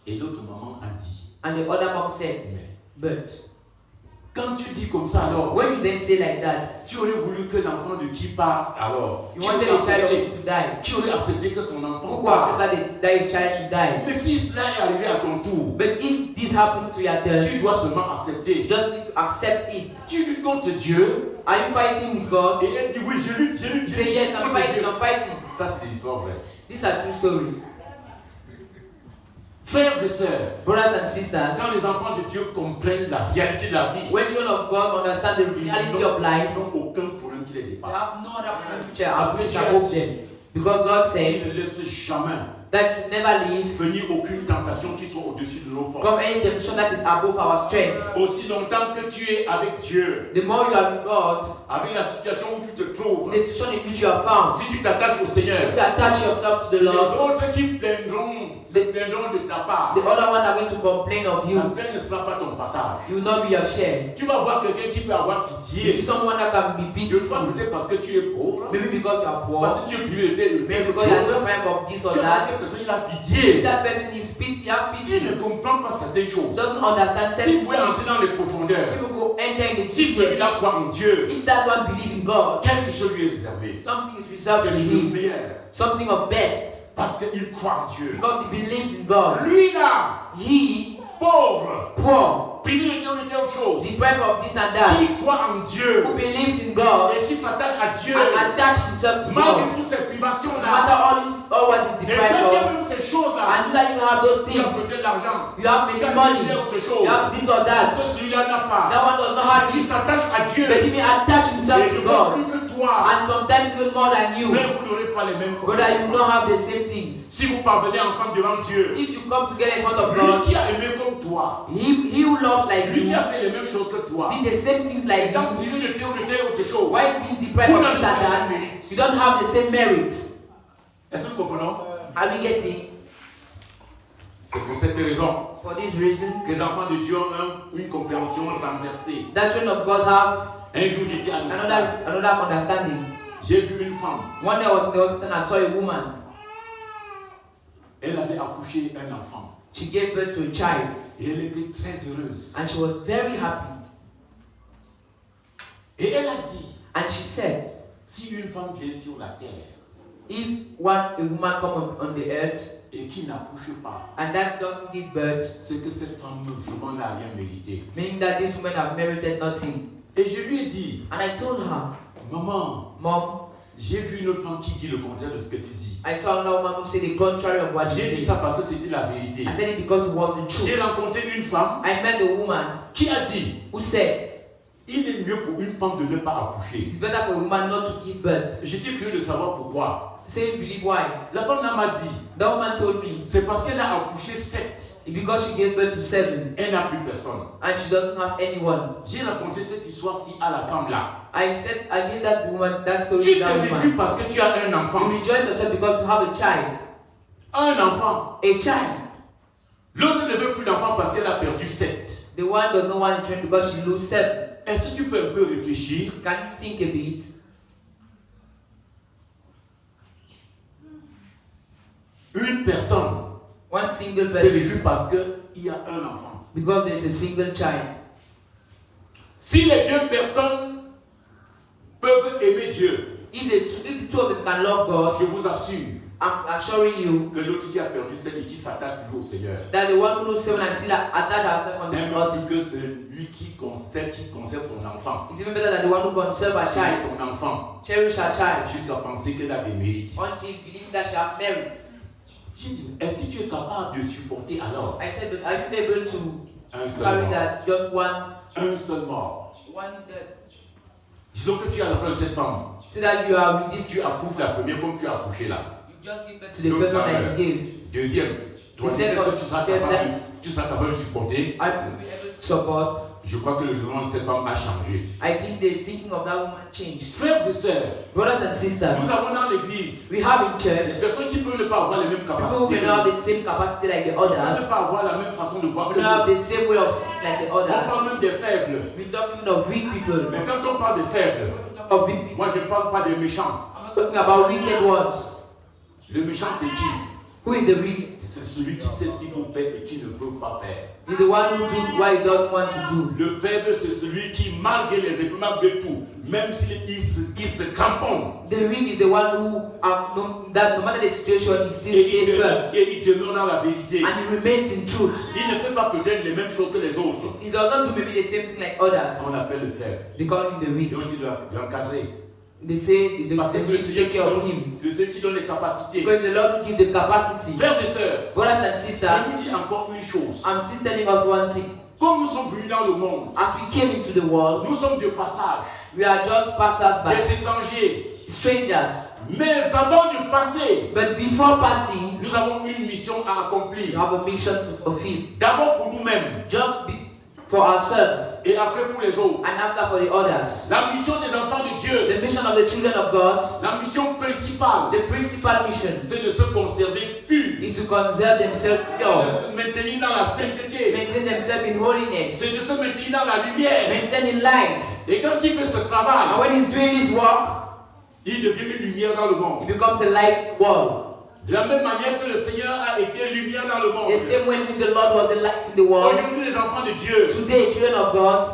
Et l'autre maman a dit, And the other mom said, mais but quand tu dis comme ça alors, when you then say like that, tu aurais voulu que l'enfant de qui part alors? you Qui wanted aurait the child of accepté- him to die. Qui aurait accepté que son Who enfant could part? accept that his child should die? Mais si cela est arrivé à ton tour, But if this happened to your dad, tu dois seulement accepter. you just need to accept it. Tu luttes contre Dieu. Are you fighting with God? Et elle dit oui, je lutte. You say yes, I'm contre fighting, Dieu. I'm fighting. Ça, c'est des histoires vraies. These are true stories. Frères et sœurs, Brothers and sisters, quand les enfants de Dieu comprennent la réalité de la vie, when children of God understand the reality of life, ils n'ont aucun problème qui les they dépasse. have no other future which is above them. Because God Ils said ne laissent jamais that you never leave venir aucune tentation qui soit au-dessus de nos from forces. any temptation that is above our strength. Aussi longtemps que tu es avec Dieu, The more you are with God, avec la situation où tu te trouves, the situation in which you are found, si tu t'attaches au Seigneur, you attach yourself to the les Lord. autres qui se plaindront de ta part, The other one are going to complain of la you. plainte ne sera pas ton partage. You will not be your share. Tu vas voir quelqu'un qui peut avoir You pitié. see someone that can be Deux fois pitiful, peut-être parce que tu es pauvre, maybe because you are poor, parce que tu es prioritaire, maybe because you are suffering of this or tu that. penses que celui-là a If pitié. that person is pity, have Tu pity, ne comprends pas certaines choses. doesn't understand Si certain vous pouvez entrer things, dans les profondeurs, people go enter in the si secrets. celui-là croit en Dieu, If that one believe in God, quelque chose lui est réservé. something is reserved to Quelque chose de him, meilleur. something of best, Parce qu'il croit en Dieu. because he believes in God. Lui là, He, pauvre, poor, privé de telle autre chose, deprived of this and that, qui croit en Dieu who believes in God et qui s'attache à Dieu, and attach himself to malgré God, toutes ces no privations-là, matter all what is et deprived quand il y a of, même ces choses-là, and you that you have those tu as things, peut-être l'argent, you have tu many as money, peut-être autre you chose, have this or that, que celui-là n'a pas. that one does not have Il it, s'attache à Dieu. but he may attach himself Et to je God, plus que toi, and sometimes even more than you, frère, vous n'aurez pas les mêmes brother, you problèmes. will not have the same things. Si vous parvenez ensemble devant Dieu, If you come together in front of lui God, qui a aimé comme toi, he who loves like lui you, qui a fait les mêmes choses que toi, did the same things like étant you, privé de telle ou de telle autre chose, why being deprived of this and that, you don't have the same merit. est-ce que nous comprenons? Are we getting? C'est pour cette raison For this reason, que les enfants de Dieu ont une compréhension renversée. that children of God have Un jour, j'étais à l'hôpital. another understanding. J'ai vu une femme. One day I was in the hospital and I saw a woman. Elle avait accouché un enfant. She gave birth to a child Et elle était très heureuse. and she was very happy. Et elle a dit, And she said, si une femme vient sur la terre if a woman come on the earth et qui n'accouche pas, and that doesn't give birth, c'est que cette femme vraiment n'a rien mérité. meaning that this woman have merited nothing. Et je lui ai dit, And I told her, maman, Mom, J'ai vu une femme qui dit le contraire de ce que tu dis. I saw another woman who said the contrary of what you J'ai dit said. ça parce que c'était la vérité. I said it because it was the J'ai truth. rencontré une femme I met a woman qui a dit who said il est mieux pour une femme de ne pas accoucher. it's better for a woman not to give birth. J'étais curieux de savoir pourquoi. I said, believe why? La femme là m'a dit That woman told me c'est parce qu'elle a accouché 7. it's because she gave birth to 7 Elle n'a plus personne. and she doesn't have anyone. J'ai raconté cette histoire-ci à la femme là. I gave that woman that story Tu to te that réjouis woman. parce que tu as un enfant. You rejoice yourself because you have a child. Un enfant. A child. L'autre ne veut plus d'enfant parce qu'elle a perdu 7. The one does not want to train because she lose 7. Est-ce que tu peux un peu réfléchir? Can you think a bit? Une personne One single se person réjouit parce qu'il y a un enfant. because there is a single child. Si les deux personnes peuvent aimer Dieu, If the two of them can love God, je vous assure I'm assuring you que l'autre qui a perdu 7 et qui s'attache toujours au Seigneur, that the one who knows 7 and still attach herself on the même Lord plus que celui qui conserve son enfant, is even better than the one who conserve her child, son enfant, cherish her child, jusqu'à penser qu'elle a des mérites. until he believes that she has merit. Est-ce que tu es capable de supporter alors I said, but are you able to un seul carry mort? that just one Un seul mort. death? Disons que tu as la cette femme. So that you are with this, Tu accouches la première comme tu as accouché là. you just give birth to the first one that you gave. Deuxième. Toi, The est-ce second, que tu seras capable de supporter? I will be able to support. Je crois que le raisonnement de cette femme a changé. I think the thinking of that woman changed. Frères et sœurs, Brothers and sisters, nous avons dans l'église we have in des church personnes qui peuvent ne pas avoir les mêmes people who capacités. may not have the same capacity like the Ne others, pas avoir la même façon de voir who que don't have nous. the same way of seeing like the On others. parle même des faibles. We talk even of weak people. Mais quand on parle des faibles, Of weak people. moi je ne parle pas des méchants. I'm not talking about wicked ones. Le méchant c'est qui? Who is the wicked? C'est celui qui sait ce qu'il faut faire et qui ne veut pas faire. He's the one who do what he doesn't want to do. Le faible, c'est celui qui, malgré les épreuves, malgré tout, même s'il se cramponne, The weak is the one who, no matter the situation, he still stays firm. et il demeure dans la vérité. And he remains in truth. Il ne fait pas peut-être les mêmes choses que les autres. He does not do maybe the same thing like others. On l'appelle le faible. They call him the weak. Donc il doit l'encadrer. They say they Parce que need to take care of him. c'est celui qui donne les capacités. Because the Lord will give the capacity. Frères et sœurs, Brothers and je sisters, vous dis encore une chose. I'm still telling us one thing. Comme nous sommes venus dans le monde, As we came into the world, nous sommes de passage, we are just passers-by, des étrangers. strangers. Mais avant de passer, But before passing, nous avons une mission à we accomplir. have a mission to fulfill. D'abord pour nous-mêmes Just for ourselves et après pour les autres. and after for the others. La mission des enfants de Dieu, The mission of the children of God, la mission principale, the principal mission, c'est de se conserver pur, is to conserve themselves de pure, se maintenir dans la sainteté, maintain themselves in holiness, c'est de se maintenir dans la lumière. maintain in light. Et quand il fait ce travail, And when he's doing this work, il devient une lumière dans le he monde. becomes a light world. De la même manière que le Seigneur a été lumière dans le monde. The same way with the Lord was the light in the world. Aujourd'hui, les enfants de Dieu Today, children of God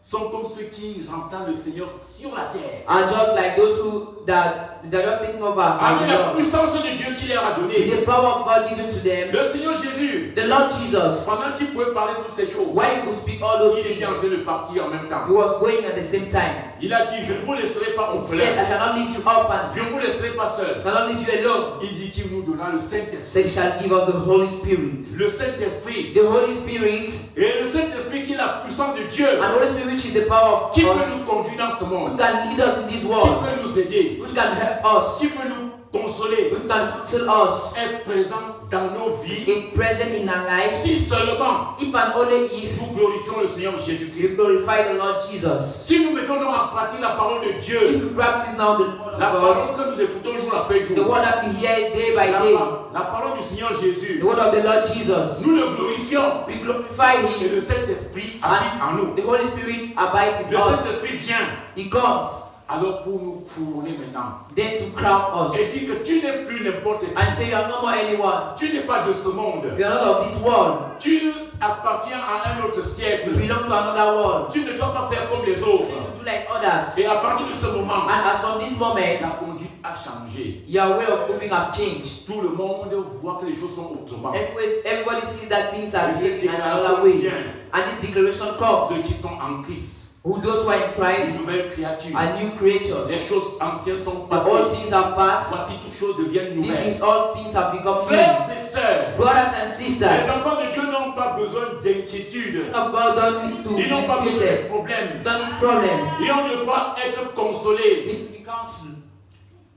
sont comme ceux qui entendent le Seigneur sur la terre. are just like those who that they're just thinking over by Avec the la Lord. puissance de Dieu qu'il leur a With donnée. the power of God given to them, Le Seigneur Jésus, the Lord Jesus, pendant qu'il pouvait parler toutes ces choses, when he could speak all those il things, était en train de partir en même temps. he was going at the same time. Il a dit, je ne vous laisserai pas He said, I orphelins. shall not leave you orphan, Je ne vous laisserai pas I seul. shall not leave you alone. Il dit qu'il nous donnera le He said, Saint-Esprit. he shall give us the Holy Spirit. Le Saint-Esprit. The Holy Spirit, Et le Saint-Esprit qui est la puissance de Dieu, and Holy Spirit which is the power of qui peut God, nous conduire dans ce who monde, can lead us in this qui world, peut nous aider, which can help us, qui peut nous consoler, which can counsel us, est présent dans nos vies, is present in our lives, si seulement if and only if nous glorifions le Seigneur we Jésus-Christ. glorify the Lord Jesus. Si nous mettons donc en pratique la parole de If Dieu, we practice now the word la of God, parole que nous écoutons jour après the jour, word that we hear day by day, la parole du Seigneur the Jésus, word of the Lord Jesus, nous le glorifions we glorify et Him, le Saint-Esprit habite en nous. and the Holy Spirit abides in Le us. Saint-Esprit vient He comes alors pour nous couronner maintenant then to crown us et dit que tu n'es plus n'importe qui. and say you are no more anyone. Tu n'es pas de ce monde. You are not of this world. Tu appartiens à un autre You siècle. belong to another world. Tu ne dois pas faire comme les You autres. need to do like others. Et à partir de ce moment, And as from this moment, la conduite a changé. your way of moving has changed. Tout le monde voit que les choses sont autrement. Everybody sees that things are Et cette moving in another déclaration way. vient. And this declaration comes. Ceux qui sont en Christ Who those who are in une Christ nouvelle créature. are new creatures. Les choses anciennes sont The all passées. things have passed. Voici toutes choses deviennent This nouvelles. is all things have become Frères new. et sœurs, Brothers and les sisters, enfants de Dieu n'ont pas besoin d'inquiétude. of God don't need to Ils n'ont pas be besoin de treated. problèmes. Don't need problems. Ils ont de quoi être consolés. Need to be counseled.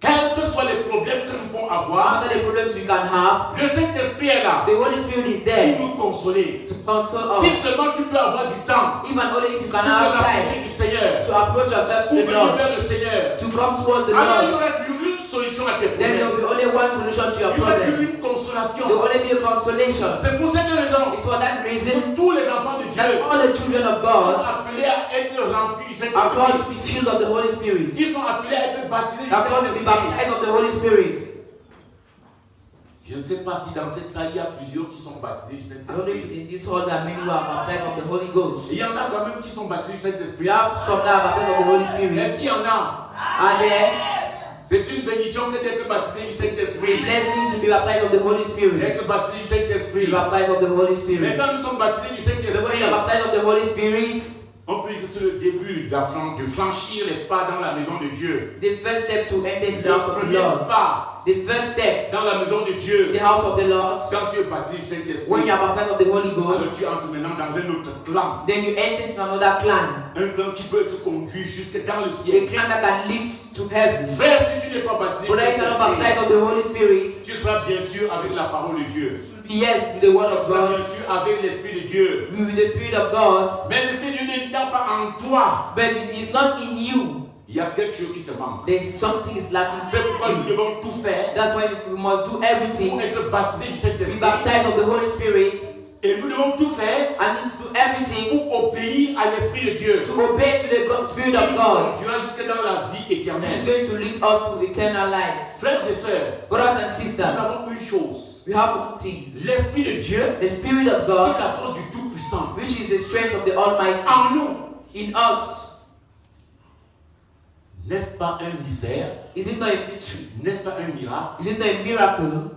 Quels que soient les problèmes que nous pouvons No avoir, matter the problems you can have, le Saint-Esprit est là the Holy Spirit is pour there nous consoler. to console Si us. seulement tu peux avoir du temps Even only if you pour can te have time rapprocher du Seigneur, to approach yourself to pour the venir Lord, vers le Seigneur, to come towards the alors il y Lord, aura toujours une solution à tes then there will problèmes. be only one solution to your Il y aura toujours problem. une consolation. There will only be a consolation. C'est pour cette raison It's for that que reason tous les enfants de Dieu that all the children of sont God appelés à être remplis du are called Saint-Esprit. to be filled of the Holy Spirit. Ils sont appelés à être baptisés du Are called to be Saint-Esprit. baptized of the Holy Spirit. Je ne sais pas si dans cette salle il y a plusieurs qui sont baptisés du I don't know if Saint-Esprit. in this hall there are many who are baptized of the Holy Ghost. Il y en a quand même qui sont baptisés du Saint-Esprit. We have some that are baptized of the Holy Mais Spirit. s'il y en a, Are there? c'est une bénédiction que d'être baptisé du It's a Saint-Esprit. blessing to be baptized of the Holy Spirit. D'être baptisé du To be Saint-Esprit. baptized of the Holy Mais Spirit. quand nous sommes baptisés du So when Saint-Esprit, you are baptized of the Holy Spirit, on peut dire que c'est le début de franchir les pas dans la maison de Dieu. the first step to enter into the Le house of the premier Lord, pas the first step dans la maison de in Dieu, the house of the Lord, quand tu es baptisé du when Saint-Esprit, you are baptized of the Holy alors Ghost, tu entres maintenant dans un autre clan. then you enter into another clan, Un clan qui peut être conduit jusque dans le a ciel. clan that can lead to heaven. Frère, si tu n'es pas baptisé du But if you are not Saint-Esprit, baptized of the Holy Spirit, tu seras bien sûr avec la parole de Dieu. yes, with the word Tu of seras God, bien sûr avec l'Esprit de Dieu. with the Spirit of God, Mais l'Esprit de Dieu n'est pas en toi. but it is not in you. Il y a quelque chose qui te manque. There's something is lacking. C'est pourquoi nous devons tout faire That's why we must do pour everything. être baptisés du Be Saint-Esprit. baptized of the Holy Spirit, Et nous devons tout faire and need to do everything pour obéir à l'Esprit de Dieu. to obey to the Spirit Qui of nous God, conduira jusque dans la vie which is éternelle. going to lead us to eternal life. Frères et sœurs, Brothers and nous sisters, avons une chose. we have one thing. L'Esprit de Dieu, The Spirit of qui est God, la force du Tout-Puissant, which is the strength of the Almighty en nous. in us. N'est-ce pas un mystère? Is it not a mystery? N'est-ce pas un miracle? Is it not a miracle?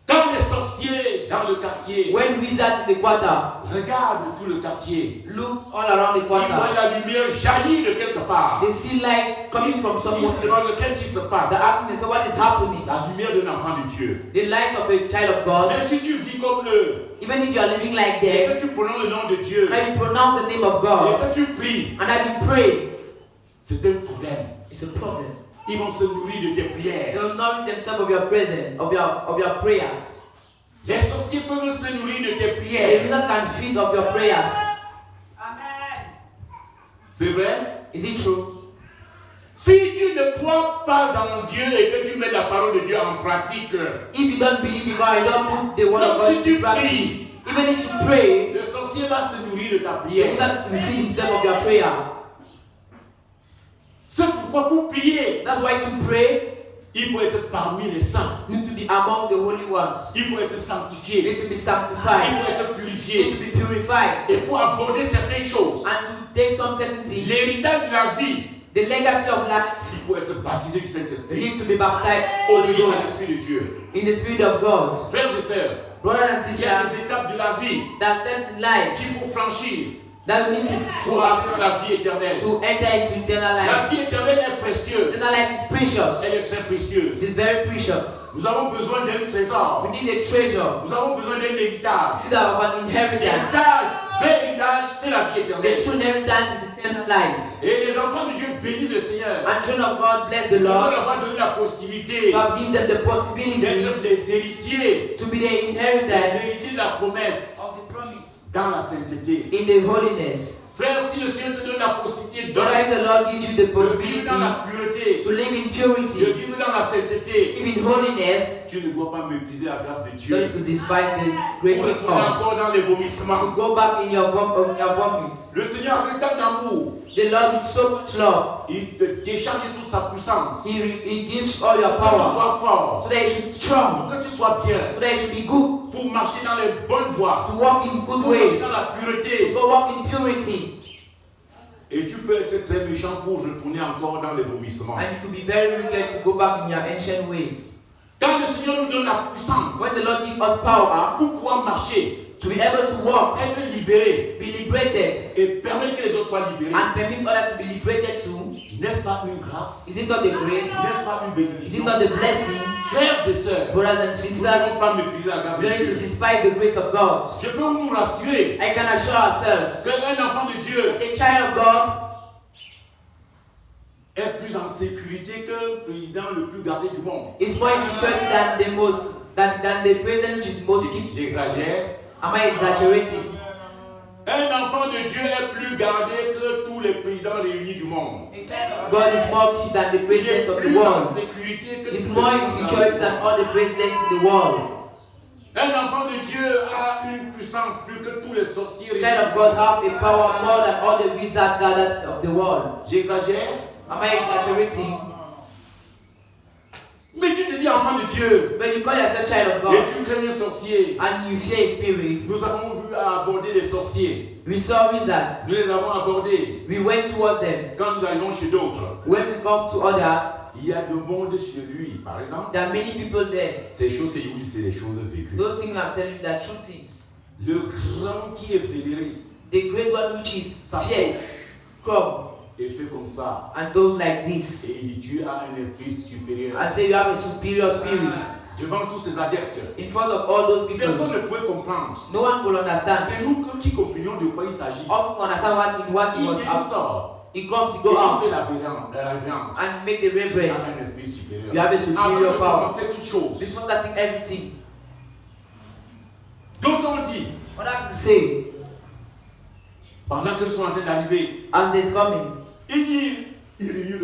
Quand les sorciers dans le quartier When wizards in the quarter regardent tout le quartier, look all around the ils voient quarter, la lumière jaillir de quelque part. they see lights coming from Ils somewhere. se demandent qu'est-ce qui se passe. They're asking themselves what is happening. La lumière d'un enfant de Dieu. The light of a child of God. Mais si tu vis comme eux, Even if you are living like et them, que tu prononces le nom de Dieu, and you pronounce the name of et God, que tu pries, and that you pray, c'est un problème. it's a problem. Ils vont se nourrir de tes They prières. will nourish themselves of your presence, of your prayers. Les sorciers peuvent se nourrir de tes The prières. wizard can feed of your prayers. C'est vrai? Is it true? Si tu ne crois pas en Dieu et que tu mets la parole de Dieu en pratique, If you don't believe in God, you don't put the word of God into practice. Even if you pray, le sorcier va se nourrir de ta the prière. wizard will feed himself of your prayer. C'est pourquoi pour prier, That's why to pray, il faut être parmi les saints. you need to be among the holy ones. Il faut être You sanctifié. need to be Il sanctified. faut être You purifié. need to be purified. Et pour aborder certaines choses, And to take some certain things, l'héritage de la vie, the legacy of life, il faut être baptisé du you Saint-Esprit. need to be baptized Holy Obéir à Ghost l'Esprit de Dieu. in the Spirit of God. Frères et sœurs, Brothers and il y a sisters, des étapes de la vie that steps in life qu'il faut franchir that we need pour entrer dans la vie éternelle. to enter into eternal La life. vie éternelle est précieuse. Eternal life is precious. Elle est très précieuse. It is very precious. Nous avons besoin d'un trésor. We need a treasure. Nous avons besoin d'un héritage. We need an inheritance. L'héritage, vrai héritage, c'est la vie The éternelle. true inheritance is eternal life. Et les enfants de Dieu bénissent le Seigneur. And children of God bless the Nous Lord leur avons donné la possibilité to have given them the possibility d'être des héritiers, to be the des inheritance héritiers de la promesse of the promise dans la sainteté. in the holiness. Frère, si le Seigneur te donne la possibilité But if the Lord gives you the de vivre possibility dans la pureté, to live in de purity, vivre dans la to sainteté, live in holiness, tu ne dois pas mépriser la grâce de you Dieu. don't need to despise the grace Pour of retourner God. encore dans les To vomissements. go back in your vomits. Le Seigneur, avec tant d'amour, The Lord with so much love, il te décharge toute sa puissance. He gives all your Que tu power sois fort, so that you should be strong, que tu sois bien, so that you should be good, pour marcher dans les bonnes voies, to walk in good pour marcher ways, dans la to pureté. go walk in purity. Et tu peux être très méchant pour retourner encore dans les vomissements. And you could be very wicked to go back in your ancient ways. Quand le Seigneur nous donne la puissance When the Lord gives us power pour pouvoir marcher, to be able to walk, être libéré be liberated, et permettre que les autres soient libérés, and permit others to be liberated too. n'est-ce pas une grâce? Is it not the grace? N'est-ce pas une Is bénédiction? it not the blessing? Frères et sœurs, Brothers and nous ne sisters, devons pas mépriser la grâce we de don't need to Dieu. despise the grace of God. Je peux nous rassurer I can assure ourselves qu'un enfant de Dieu a child of God est plus en sécurité que le président le plus gardé du monde. is more in security than the president which is most kept. J'exagère. Am I exaggerating? Un enfant de Dieu est plus gardé que tous les présidents réunis du monde. God is more kept than the Il est presidents of the plus en world. sécurité que He's tous more les in présidents. security than all the presidents in the world. Un enfant de Dieu a une puissance plus que tous les sorciers réunis. Child of God have a power more than all the wizards gathered of the world. J'exagère. Am I exaggerating? Mais tu te dis enfant de Dieu When you call yourself child of et God tu crains les sorciers. and you fear a spirit, Nous avons vu aborder les sorciers. we saw wizards. Nous les avons abordés. We went towards them. Quand nous arrivons chez d'autres, When we come to others, il y a de monde chez lui. Par exemple, there are many people there. ces choses que je vous dis, c'est des choses vécues. Those things I'm telling you are true things. Le grand qui est fédéré The great one which is fear, come, est fait comme ça. and those like this. Et il dit Dieu a un esprit supérieur. And say you have a superior spirit. Devant tous ces adeptes, In front of all those people, personne ne pouvait comprendre. no one will understand. C'est nous qui comprenions de quoi il s'agit. Often understand what he Il was after. sort. He comes, he Il go out, fait la révérence. and make the Il a un reverence. esprit supérieur. You have a Avant superior de power. commencer toutes choses. Before starting everything, D'autres ont dit, what I can say, pendant qu'ils sont en train d'arriver, as they's coming, il dit, il réunit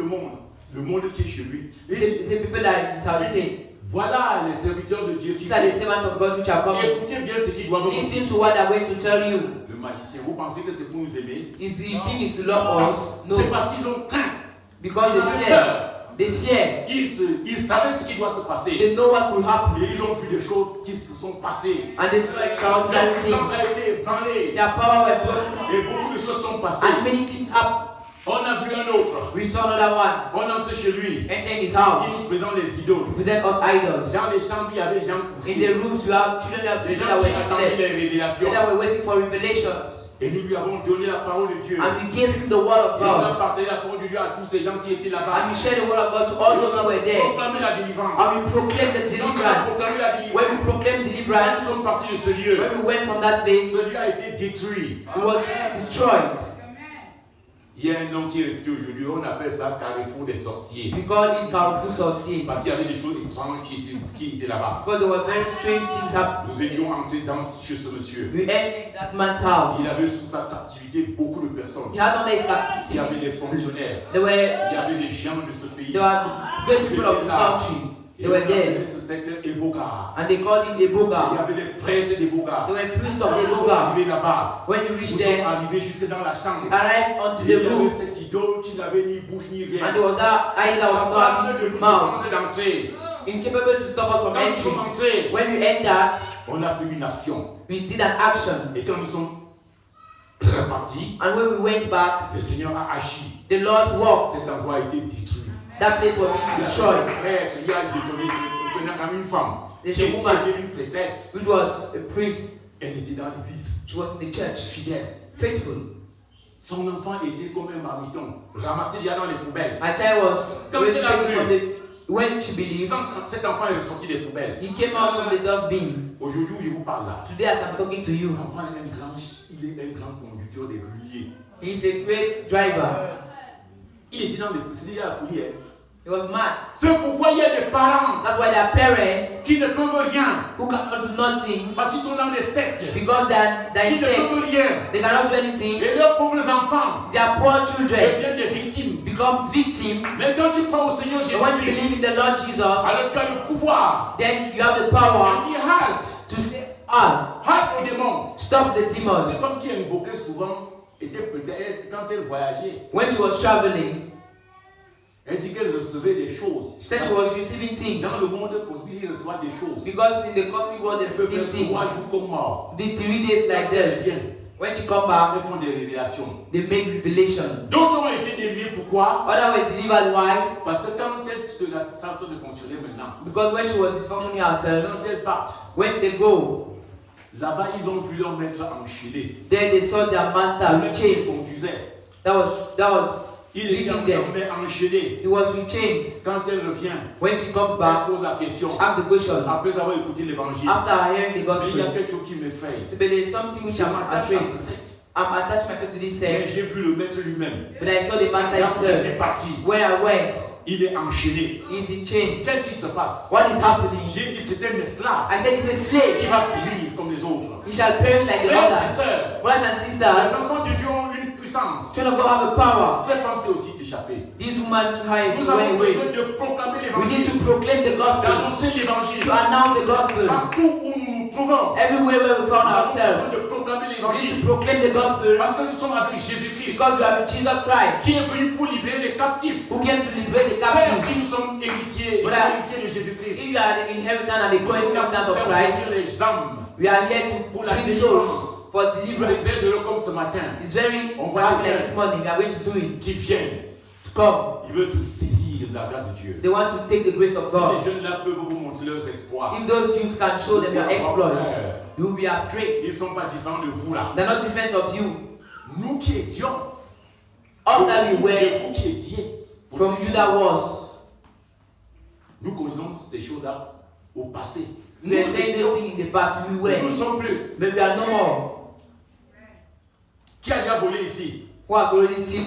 le monde qui est chez lui. Il dit, the people that is how they say, voilà les serviteurs de Dieu. these are the servants of God which are coming. Écoutez bien ce qu'ils doivent vous dire. Listen to what they're going to tell you. Le magicien, vous pensez que c'est pour nous aimer? Is the thing is to love us? No, C'est parce qu'ils ont craint. because they fear. They fear. Ils savaient ce qui doit se passer. They know what will happen, Et ils ont vu des choses qui se sont passées. and they saw Leur extraordinary puissance things. a été ébranlée. Their power were broken, Et beaucoup de choses sont passées. and many things happened. On a vu un autre. We saw another one On entre chez lui. enter his house. Il nous présente les idoles. Present us idols. Dans les chambres, il y avait des gens In couchés. the rooms, you have children that Des people gens that qui were attendaient asleep, les révélations. that were waiting for revelation, Et nous lui avons donné la parole de Dieu. and we gave him the word of Et on a God, partagé la parole de Dieu à tous ces gens qui étaient and là-bas. we shared the word of God to all those who were there, Proclamer la délivrance. and we proclaimed the Donc, on a deliverance. proclamé la When délivrance. we proclaimed Nous deliverance, sommes partis de ce lieu. when we went from that place, Ce lieu a été détruit. it was destroyed. Il y a un nom qui est réputé aujourd'hui, on appelle ça Carrefour des sorciers. We called it Carrefour Sorcier, Parce qu'il y avait des choses étranges qui étaient là-bas. because there were very strange things happening. Nous étions entrés chez ce monsieur. We entered that man's house. Il avait sous sa captivité beaucoup de personnes. He had under his Il y captivity. avait des fonctionnaires. There Il y were avait des gens de ce pays. great people of this country. Et They were on there, appelait ce secteur Eboga. and they called him Il y Eboga. avait des prêtres d'Eboga. They were priests Quand of nous sommes Eboga. arrivés là-bas, When you nous reach sommes there, arrivés jusque dans la chambre. arrive onto Il the y avait roof, cette idole qui n'avait ni bouche ni rien. and there was that eye that was not Capable de having nous mouth, empêcher d'entrer. incapable to stop us from Quand nous sommes entering. entrés, When we entered, on a fait une action. we did an action, Et quand nous sommes repartis, and when we went back, le Seigneur a agi. the Lord walked. Cet endroit a été détruit. That place was being Il y a destroyed, un prêtre, il y a, je connais quand même une femme There's qui a woman. était une prêtresse. which was a priest. Elle était dans l'église, She was in the church, fidèle. faithful. Son enfant était comme un mariton, ramassé déjà dans les poubelles. My child was Quand when elle a vu. from the when she believed, Cet enfant est sorti des poubelles. he came out from the dustbin. Aujourd'hui où je vous parle là, Today, as I'm talking to you, l'enfant est il est un grand conducteur des rouliers. he's a great driver. Il était dans les c'est déjà la folie. Hein. He was mad. C'est pourquoi il y a des parents That's why their parents qui ne peuvent rien who cannot do nothing parce qu'ils sont dans des sectes. because they're Ils ne insects, peuvent rien. they cannot do anything. Et leurs pauvres enfants Their poor children deviennent des victimes. becomes victim. Mais quand tu crois au Seigneur But when you Jésus-Christ, believe in the Lord Jesus, alors tu as le pouvoir. then you have the power Il dit halte, to say, ah, halte aux démons. stop the C'est demon. comme qui invoquait souvent, était peut-être quand elle voyageait. When she was traveling, Elle dit qu'elle recevait des choses. she said she was receiving things Dans le monde cosmique, il reçoit des choses. because in the cosmic world they Elle peut receive faire things. 3 jours comme mort. The 3 days like Elle that. vient, When she come back, elles font des révélations. they make revelation. D'autres ont été déviés, pourquoi? Other way delivered, why? Parce que quand ça sort de fonctionner maintenant, Because when she was dysfunctioning herself, quand elles partent, when they go, Là-bas, ils ont vu leur maître enchaîné. There they saw their master with chains. Conduisait. That was Il était leading them. enchaîné. He was with chains. Quand elle revient, When she comes elle back, pose la question. she asks the question. Après avoir écouté l'évangile. After hearing the Mais il y a gospel, quelque chose qui m'effraie. so, but there is something which Je I'm m'attache afraid. à ce secte. I'm attaching myself to this Mais sect. j'ai vu le maître lui-même. But I saw the master Quand je suis himself. parti, When I went, il est enchaîné. he's in chains. Qu'est-ce qui se passe? What is happening? J'ai dit c'est un esclave. I said he's a slave. Il va périr comme les autres. He shall perish like the Frères et others. sœurs, Brothers and les sisters, enfants de Dieu ont une puissance. children of God have a power. Cette femme s'est aussi échappée. This woman tried Nous to avons run away. besoin de proclamer We need l'évangile, to proclaim the gospel, d'annoncer l'évangile. to announce the gospel. Partout où nous nous trouvons, Everywhere where we nous found avons ourselves, besoin de proclamer we need l'évangile. to proclaim the gospel Parce que nous sommes avec Jésus-Christ, because we are with Jesus Christ, qui est venu pour libérer les captifs. who came to liberate the Frères, captives. si nous sommes héritiers, Voilà. héritiers de Jésus-Christ, If you are the inheritance and the nous sommes co-inheritance of faire Christ, sortir les âmes. we are here to Pour la bring délivrance. souls for C'est deliverance. très heureux comme ce matin, It's very On voit happy les like this morning. We are going to do it. qui viennent. To come. Ils veulent se saisir de la grâce de Dieu. They want to take the grace of Si les God. jeunes là peuvent vous montrer leurs exploits, If those youths can show them your exploits, you will be ils ne afraid. sont pas différents de vous là. They're not different of you. Nous qui étions, Us that we were, et vous qui étiez, from you that was. nous causons ces choses-là au passé. We were saying those things in the past. We Nous were. ne sommes plus. But we are no more. Qui a déjà volé ici? Who has already seen?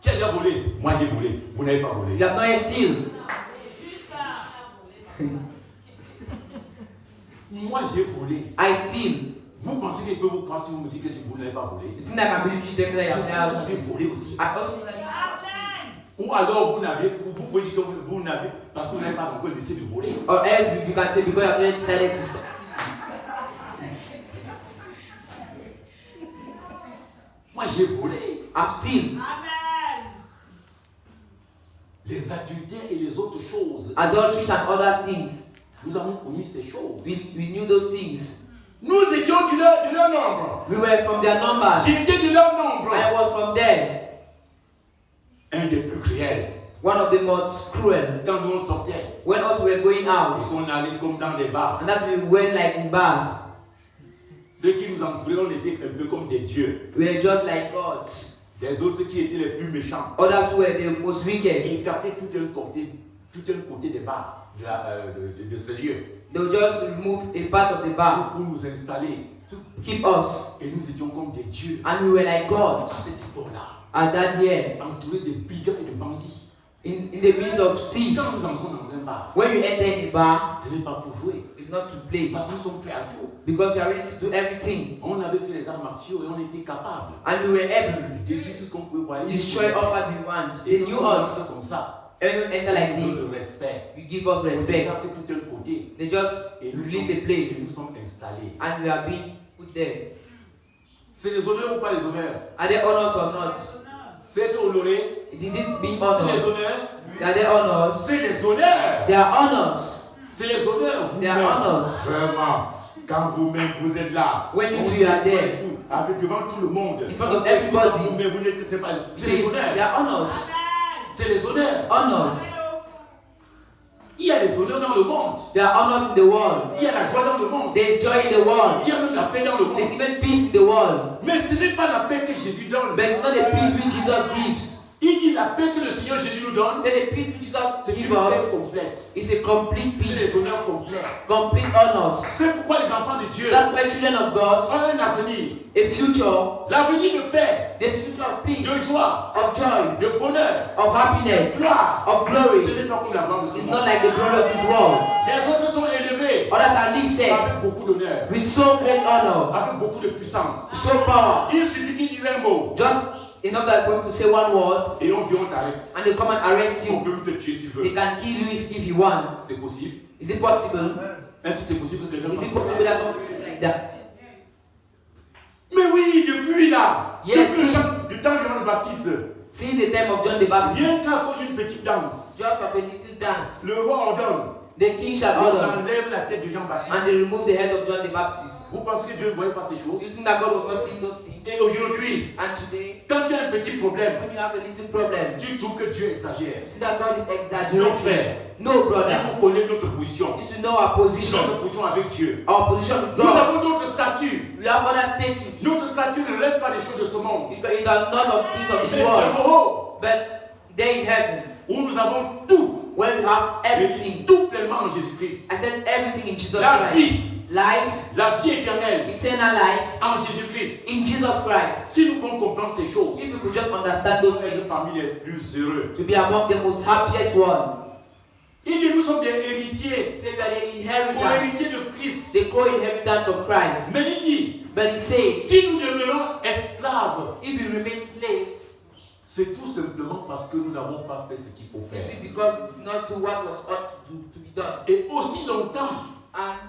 Qui a déjà volé? Moi j'ai volé. Vous n'avez pas volé. You have not yet steal. Moi j'ai volé. I steal. Vous pensez que je peux vous croire si vous me dites que vous n'avez pas volé? You think I can believe you tell me that you have J'ai steal? volé aussi. I also know that you have steal. Ou alors vous pouvez dire que vous n'avez, parce que vous n'avez pas encore décidé de voler. Or else you can say because you have already decided to stop. Moi j'ai volé. I've steal. Les adultères et les autres choses. Adulteries and other things. Nous avons commis ces choses. We knew those things. Nous étions de leur nombre. We were from their numbers. J'étais de leur nombre. I was from them. Un des plus cruels. One of the most cruel. Quand nous on sortait, When us were going parce out, qu'on allait comme dans des bars. and that we went like in bars. Ceux qui nous entouraient, on était un peu comme des dieux. We were just like gods. Des autres qui étaient les plus méchants. Others were the most wicked. Ils écartaient tout un côté des bars, de ce lieu, They would just remove a part of the bar pour nous installer. to keep us. Et nous étions comme des dieux. And we were like À gods cette époque-là, at that year. entourés de brigands et de bandits. In the midst of Quand thieves. nous entrons dans un bar, When you enter the bar, ce n'est pas pour jouer. it's not to play. Parce que nous sommes prêts à tout. Because we are ready to do everything. On avait fait les arts martiaux et on était capables And we were able de détruire tout ce qu'on pouvait voir. to destroy all what we want. They knew us. Comme ça. When we enter like Nous this, le respect. you give us On respect. écartait tout un côté. They just Et nous release a sommes place. installés. And we are being put there. C'est les honneurs ou pas les honneurs? Are they honors or not? C'est être honoré. Is it being C'est les honored? honneurs. Are they honors? C'est les honneurs. They are honors. C'est les honneurs. They are honors. Vraiment. Quand vous-même vous êtes là. When you on two are vous there. tout, avec devant tout le monde. In front of everybody. Vous-même vous n'êtes que c'est pas. C'est See, les honneurs. they are honors. C'est les honneurs. Honors. Il y a les honneurs dans le monde. There are honors in the world. Il y a la joie dans le monde. There is joy in the world. Il y a même la paix dans le monde. There's even peace in the world. Mais ce n'est pas la paix que Jésus donne. But it's not the peace which Jesus gives. Il dit la paix que le Seigneur Jésus nous donne. Say the peace which C'est Jesus une gives paix us complète. is a complete C'est les peace. honneurs complets. Complete honors. C'est pourquoi les enfants de Dieu That's why children of God, ont un avenir. a future, L'avenir de paix, the future of peace, de joie, of joy, de bonheur, of happiness, de gloire. of Ce glory. n'est pas comme la gloire de ce It's monde. not like the glory of this world. Les autres sont élevés Others are lifted avec beaucoup d'honneur, with so great honor, avec beaucoup de puissance. so power. Il suffit qu'ils disent un mot Just enough that for him to say one word et on vient t'arrêter. and they come and arrest On you. peut te tuer s'il They veut. can kill you if you want. C'est possible. Is it possible? Est-ce que c'est possible que quelqu'un Is it fasse possible ça? that something like that? Mais oui, depuis là, Yes, depuis le yes. temps du temps de Jean le Baptiste, Since the time of John the Baptist, rien qu'à cause d'une petite danse, just of a little dance, le roi ordonne The king shall On go down. enlève la tête de Jean-Baptiste. And they remove the head of John the Baptist. Vous pensez que Dieu ne voyait pas ces choses? You think that God was not seeing those things? Et aujourd'hui, And today, quand tu as un petit problème, when you have a little problem, tu trouves que Dieu exagère. you see that God is Non, exaggerating. frère. No, Il brother. faut connaître notre position. You need to know our position. Notre position avec Dieu. Our position with Nous God. avons notre statut. We have other status. Notre statut ne relève pas des choses de ce monde. It does not of things of this Mais world. très haut, But there in heaven, où nous avons tout. when we have everything, Tout pleinement en Jésus-Christ. I said everything in Jesus La Christ. vie, Life, la vie éternelle eternal life en Jésus-Christ. in Jesus Christ. Si nous pouvons comprendre ces choses, If you could just understand those nous sommes things, parmi les plus heureux. to be among the most happiest one. Il dit nous sommes des héritiers, Say we are the inheritance, co-héritiers de Christ. the co-inheritance of Christ. Mais il dit, But he says, si nous demeurons esclaves, if we remain slaves, c'est tout simplement parce que nous n'avons pas fait ce qu'il faut faire. simply because we did not do what was ought to be done. Et aussi longtemps And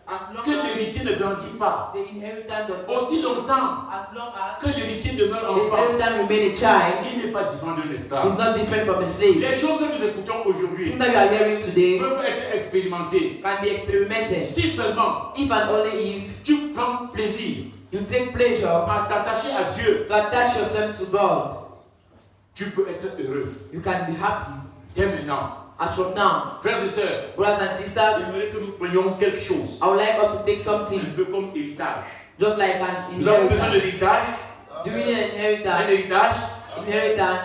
as long que as l'héritier ne grandit pas, the inheritance does not, aussi longtemps as long as que l'héritier demeure the enfant, inheritance remain a child, il n'est pas différent d'un is esclave. not different from a slave. Les choses que nous écoutons The aujourd'hui things that you are hearing today peuvent être expérimentées can be experimented si seulement if and only if tu prends plaisir you take pleasure à t'attacher à Dieu. to attach yourself to God. Tu peux être heureux You can be happy. dès maintenant. As from now, Frères et sœurs, brothers and sisters, j'aimerais que nous prenions quelque chose, I would like us to take un something peu comme héritage. just like an Nous avons besoin inheritance. de l'héritage. Do we need an Un inheritance? héritage. Inheritance.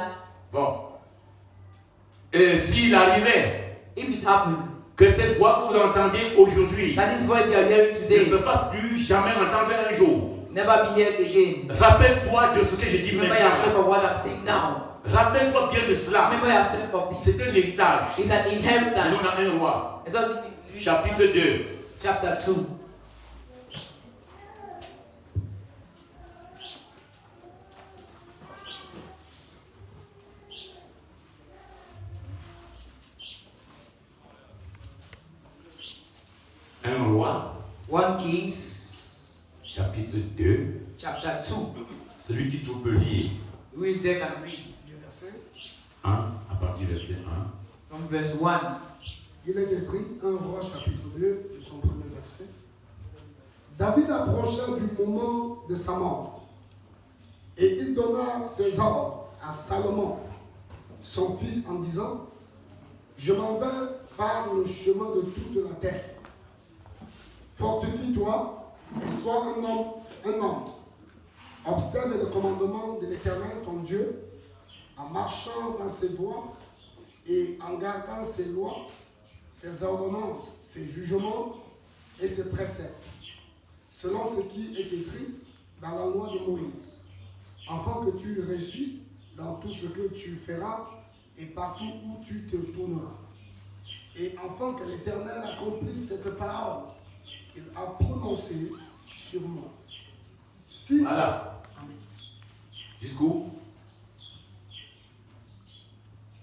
Bon. Et s'il arrivait If it happened que cette voix que vous entendez aujourd'hui that this voice you are hearing ne today se fasse plus jamais entendre un jour, never be heard again, rappelle-toi de ce que j'ai dit remember yourself maintenant. of what I'm saying now. Rappelle-toi bien de cela. Remember yourself of this. C'est un héritage. It's an Nous inheritance. avons un roi. It's not- Chapitre 2. Chapter 2. Un roi. 1 Kings, Chapitre 2. chapter 2. Celui qui tout peut lire. Who is there can read? Du verset, 1 à partir du verset 1. From verse 1. il est écrit, 1 Roi chapitre 2, de son premier verset. David approcha du moment de sa mort, et il donna ses ordres à Salomon, son fils, en disant, je m'en vais par le chemin de toute la terre. Fortifie-toi et sois un homme. Observe le commandement de l'Éternel, ton Dieu, en marchant dans ses voies et en gardant ses lois, ses ordonnances, ses jugements et ses préceptes, selon ce qui est écrit dans la loi de Moïse, afin que tu réussisses dans tout ce que tu feras et partout où tu te tourneras. Et afin que l'Éternel accomplisse cette parole qu'il a prononcée sur moi. Si Voilà. Amen. Jusqu'où?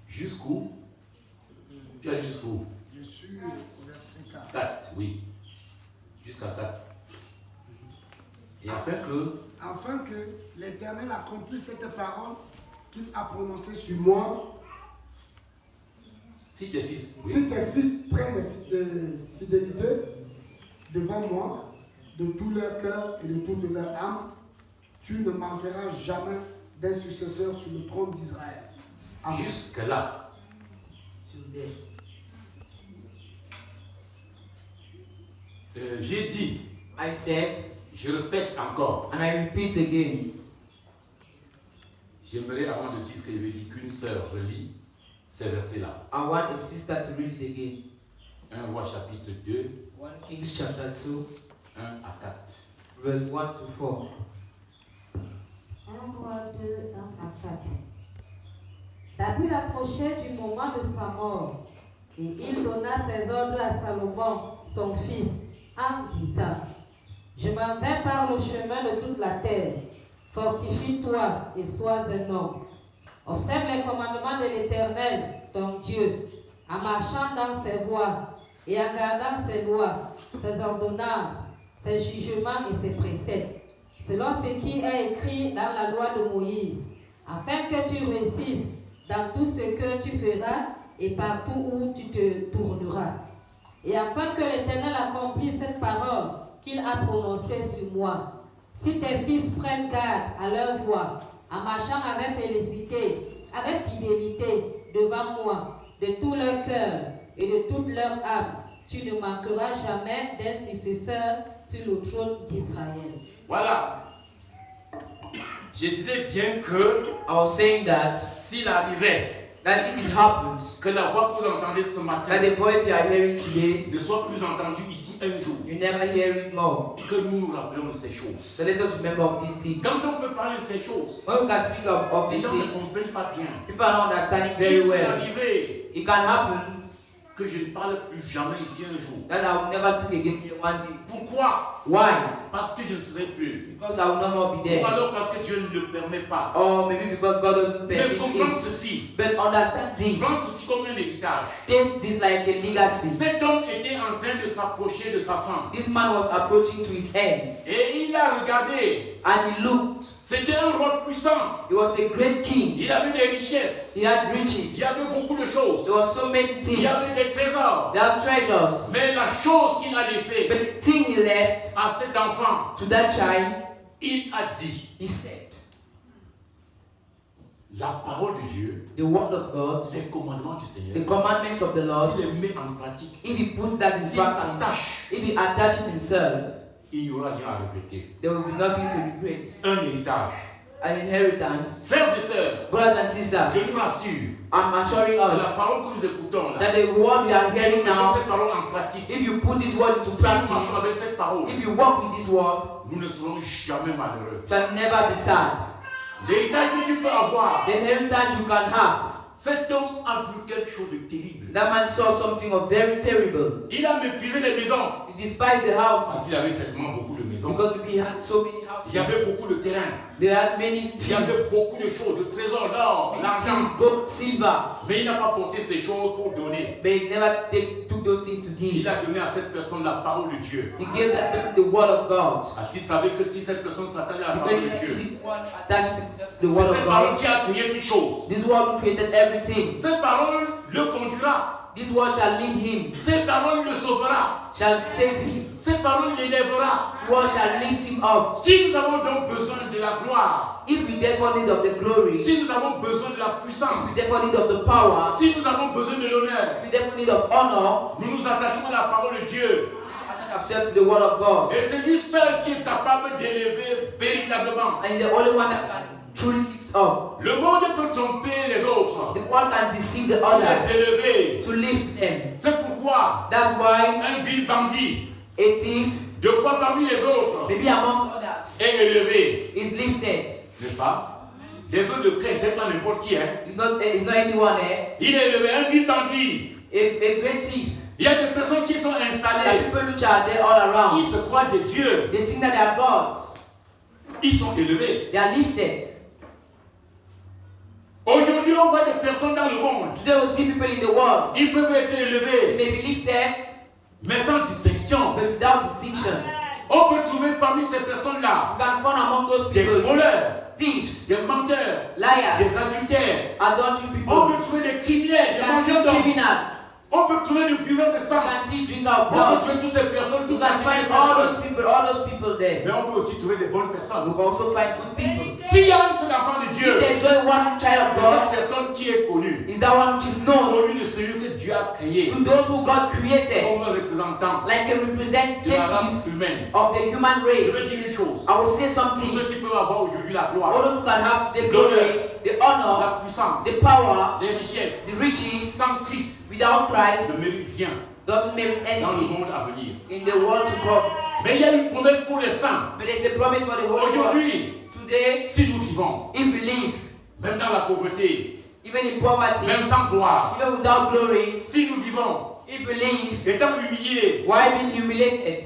Jusqu'où? Tu as dit jusqu'où? Je suis au verset 4. 4, oui. Jusqu'à 4. Et Afin que l'Éternel accomplisse cette parole qu'il a prononcée sur moi. si tes fils, oui. Si tes fils prennent fidélité devant moi, de tout leur cœur et de toute leur âme, tu ne manqueras jamais d'un successeur sur le trône d'Israël. Amen. Jusque-là. J'ai dit, I said, je répète encore, and I repeat again, j'aimerais avant de dire ce que je veux dire qu'une sœur relit ces versets-là. I want a sister to read it again. 1 Roi chapitre 2, 1 Kings chapter 2, 1 à 4. verse 1 to 4. 1 Roi 2, 1 à 4. David approchait du moment de sa mort, et il donna ses ordres à Salomon, son fils, en disant, je m'en vais par le chemin de toute la terre. Fortifie-toi et sois un homme. Observe les commandements de l'Éternel, ton Dieu, en marchant dans ses voies et en gardant ses lois, ses ordonnances, ses jugements et ses préceptes, selon ce qui est écrit dans la loi de Moïse, afin que tu réussisses dans tout ce que tu feras et partout où tu te tourneras. Et afin que l'Éternel accomplisse cette parole qu'il a prononcée sur moi, si tes fils prennent garde à leur voix, en marchant avec félicité, avec fidélité devant moi, de tout leur cœur et de toute leur âme, tu ne manqueras jamais d'un successeur sur le trône d'Israël. Voilà. Je disais bien que I was saying that s'il arrivait if it happens que la voix que vous entendez ce that matin the voice you are hearing today, ne soit plus entendue ici un jour, you never hear it more. que nous nous rappelons de ces choses. So let us remember of these things. Quand on peut parler de ces choses, When we can speak of les these gens ne things, comprennent pas bien. people are not understanding Il very peut well. arriver It can happen que je ne parle plus jamais ici un jour. that I will never speak again here one day. Pourquoi? Why? Parce que je ne serai plus. Because I will no more be Ou there. alors parce que Dieu ne le permet pas. Or maybe because God doesn't Mais permit comprends it. ceci. But understand this. Prends ceci comme un héritage. Take this like a legacy. Cet homme était en train de s'approcher de sa femme. This man was approaching to his end Et il a regardé. and he looked. C'était un roi puissant. He was a great king. Il avait des richesses. He had Il riches. y avait beaucoup de choses. There were so many Il things. y avait des trésors. There are treasures. Mais la chose qu'il a laissée But the thing he left à cet enfant, to that child, il a dit, he said, la parole de Dieu, the word of God, les commandements du the Seigneur, commandments of the Lord, s'il les met en pratique, if he puts that in s'il practice, s'attache, if he attaches himself, il n'y aura rien à regretter. there will be nothing to regret. Un héritage. An inheritance. Frères et sœurs, Brothers and sisters, je nous rassure, I'm assuring la us parole que nous écoutons là, that the word we are si hearing nous mettons now, cette parole en pratique, if you put this word into si nous marchons practice, avec cette parole, if you walk with this word, nous ne serons jamais malheureux. shall never be sad. L'héritage que tu peux avoir, The inheritance you can have. cet homme a vu quelque chose de terrible. That man saw something of very terrible. Il a méprisé les maisons. He despised the Parce qu'il houses avait certainement beaucoup de maisons. because he had so many Il y avait houses. beaucoup de terrains. They had many Il y avait things, beaucoup de choses, de trésors, l'or, l'argent. things, gold, silver, Mais il n'a pas porté ces choses pour donner. but he never took those things to Il give. a donné à cette personne la parole de Dieu. He gave that person the word of God. Parce qu'il savait que si cette personne s'attachait à la Because parole de Dieu, this one attaches himself to the c'est word cette of parole God. qui a créé toutes choses. This word created everything. Cette parole le conduira. This word shall lead him, Cette parole le sauvera. shall save him. Cette parole l'élèvera. This word shall lift him up. Si nous avons donc besoin de la gloire, If we therefore need of the glory, if si nous avons besoin de la puissance, we therefore need of the power, si nous avons besoin de l'honneur, if we therefore need of honor, nous nous attachons à la parole de Dieu. attach ourselves to the word of God. Et c'est lui seul qui est capable d'élever véritablement. And he's the only one that can truly lift up. Le monde peut tromper les autres, The one can deceive the les others, élever. to lift them. C'est pourquoi That's why un vil bandit, a thief, deux fois parmi les autres, maybe amongst others, est élevé. is lifted. N'est-ce pas? Les autres de près, c'est pas n'importe qui. Hein? It's not anyone there. Il est élevé, un vil bandit. A great thief. Il y a des personnes qui sont The installées. people which are there all around, Ils se croient des dieux. they think that they are gods. Ils sont élevés. They are lifted. Aujourd'hui, on voit des personnes dans le monde. Today we see people in the world. Ils peuvent être They élevés, may be lifted, mais sans distinction. but without distinction. On peut trouver parmi ces personnes-là You can find among those des people voleurs, thieves, des menteurs, liars, des adultères. adultery On people. peut trouver des criminels, You des can see mangeurs d'hommes. criminal. On peut trouver des buveurs de You sang. can see drinker of On peut blood. trouver toutes ces personnes, You toutes can les find all personnes. those people there. Mais on peut aussi trouver des bonnes You personnes. can also find good people. S'il y a un seul enfant de Dieu, If there's only one child of c'est God, cette personne qui est connue. is that one which is known Connu de celui que Dieu a créé to those who God created, comme un représentant like a de la representative race humaine. of the human Je vais race. dire une chose. I will say Tous something. ceux qui peuvent avoir aujourd'hui la All gloire, those who can have the glory, the honor, la puissance, the power, les richesses, the riches sans Christ, without Christ ne méritent rien doesn't merit dans le anything monde à venir. in the world to come. Mais il y a une promesse pour les saints. But there's a promise for the whole world. Aujourd'hui, Today, si nous vivons, if we live, même dans la pauvreté, even in poverty, même sans gloire, even without glory, si nous vivons, if we live, étant humiliés, why being humiliated?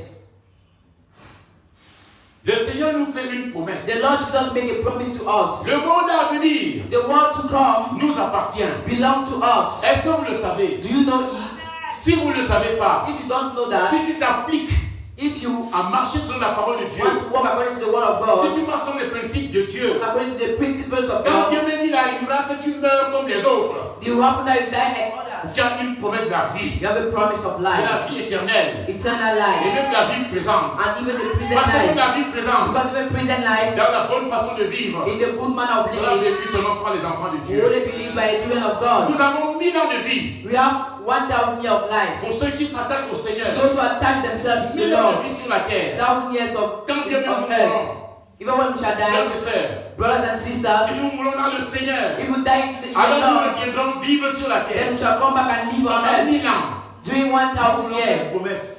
le Seigneur nous fait une promesse. The Lord Jesus make a promise to us. Le monde à venir The world to come nous appartient. belong to us. Est-ce que vous le savez? Do you know it? Si vous ne le savez pas, If you don't know si that, tu t'appliques if you à marcher selon la parole de Dieu, want to walk according to the word of si God, tu marches selon les principes de Dieu, according to the principles of quand God, bien même il arrivera que tu meurs comme les autres, it will happen that you die like others. us. Tu as une promesse de la vie, You have a promise of de la life, vie éternelle, eternal et life, même de la vie présente. and even the present Parce que même life. la vie présente, Because even present life, dans la bonne façon de vivre, in the good manner of sera living, vécu seulement par les enfants de we Dieu. only believe by the children of Nous God. avons 1000 ans de vie. We have 1,000 years of life. Pour ceux qui s'attachent au Seigneur, To those who attach themselves to the 1000 ans Lord, de vie sur la terre. 1,000 years of Quand bien même on nous earth. mourrons, Even when we shall frères die, et sœurs, brothers and si sisters, nous mourons dans le Seigneur, if we die in the alors nous Lord, reviendrons vivre sur la then terre. we shall come back and live on Pendant 1000 earth ans, during 1,000 nous years. avons une promesse.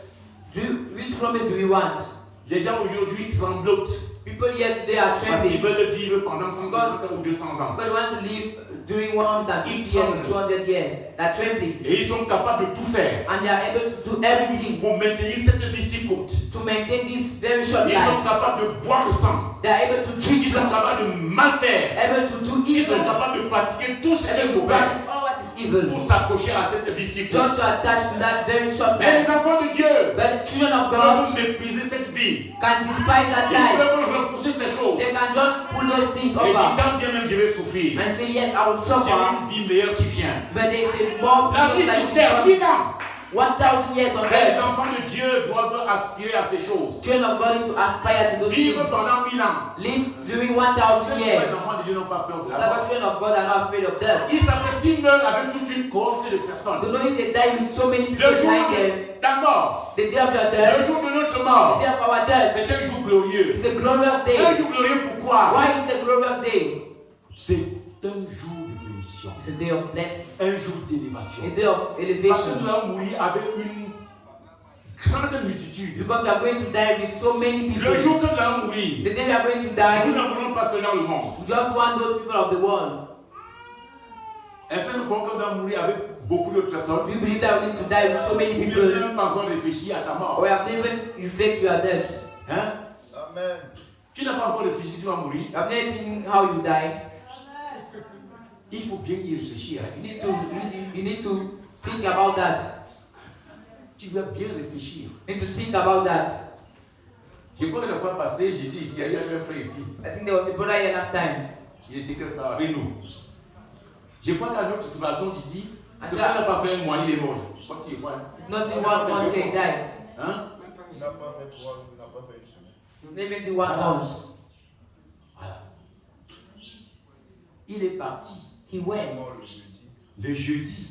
Which promise do we want? Les gens aujourd'hui tremblotent People here today are parce qu'ils trembling veulent vivre pendant 150 ans ou 200 ans. because they want to live during 150 years or 200 years. They're trembling Et ils sont capables de tout faire and they are able to do everything pour maintenir cette vie si courte. to maintain this very short Ils sont life. capables de boire le sang. They are able to Ils drink, sont capables de mal faire. able to do Ils sont evil, capables de pratiquer tout ce qui est able to mauvais practice all what is evil. pour s'accrocher à cette vie si courte. Just to attach to that very short Mais les life. enfants de Dieu But the children of God peuvent mépriser cette vie. can despise that Ils life. peuvent repousser ces choses. They can just pull those things Et over quand bien même je vais souffrir, and say, yes, I will j'ai suffer, une vie meilleure qui vient. but there is a more La vie precious life sur to terre, come. 1000 ans. 1,000 years on Les earth. enfants de Dieu doivent aspirer à ces choses. Children of God need to aspire to those Vivre things. pendant 1000 ans. Live during 1,000 Les years. enfants de Dieu n'ont pas peur de la That's mort. why children of God are not afraid of death. Ils savent que s'ils meurent avec toute une cohorte de personnes, They know if they die with so many people le jour behind them, de ta mort, the day of your le death, jour de notre the mort, day of our death, c'est un jour glorieux. it's a glorious Un day. jour glorieux pourquoi? Why is it a glorious day? C'est un jour de bénédiction. It's a day of blessing, Un jour d'élévation. a day of Parce que elevation. nous allons mourir avec une grande multitude. Because we are going to die with so many people. Le jour que nous allons mourir, The day we are going to nous die, ne voulons pas seulement le monde. we just want those people of the world. Est-ce que nous croyons qu'on va mourir avec beaucoup d'autres personnes? Do you believe that we need to die with so many Ou bien tu people? n'as même pas besoin de réfléchir à ta mort. Or we have never reflect your death. Hein? Amen. Tu n'as pas encore réfléchi que tu vas mourir. You have never seen how you die. Il faut bien y réfléchir. Hein? You need to think about that. Tu dois bien réfléchir. You need to think about that. Je crois que la fois passée, j'étais ici, il y avait un frère ici. I think there was a brother here last time. Il était quelque part avec nous. Je crois qu'à notre situation d'ici, Ah, ce ça. frère n'a pas fait un mois, il est mort. Je crois que c'est quoi? Not in 1 month he died. Hein? Il n'a pas fait 3 jours, il n'a pas fait une semaine. Maybe in 1 month. Voilà. Il est parti He went Comment le jeudi? le jeudi.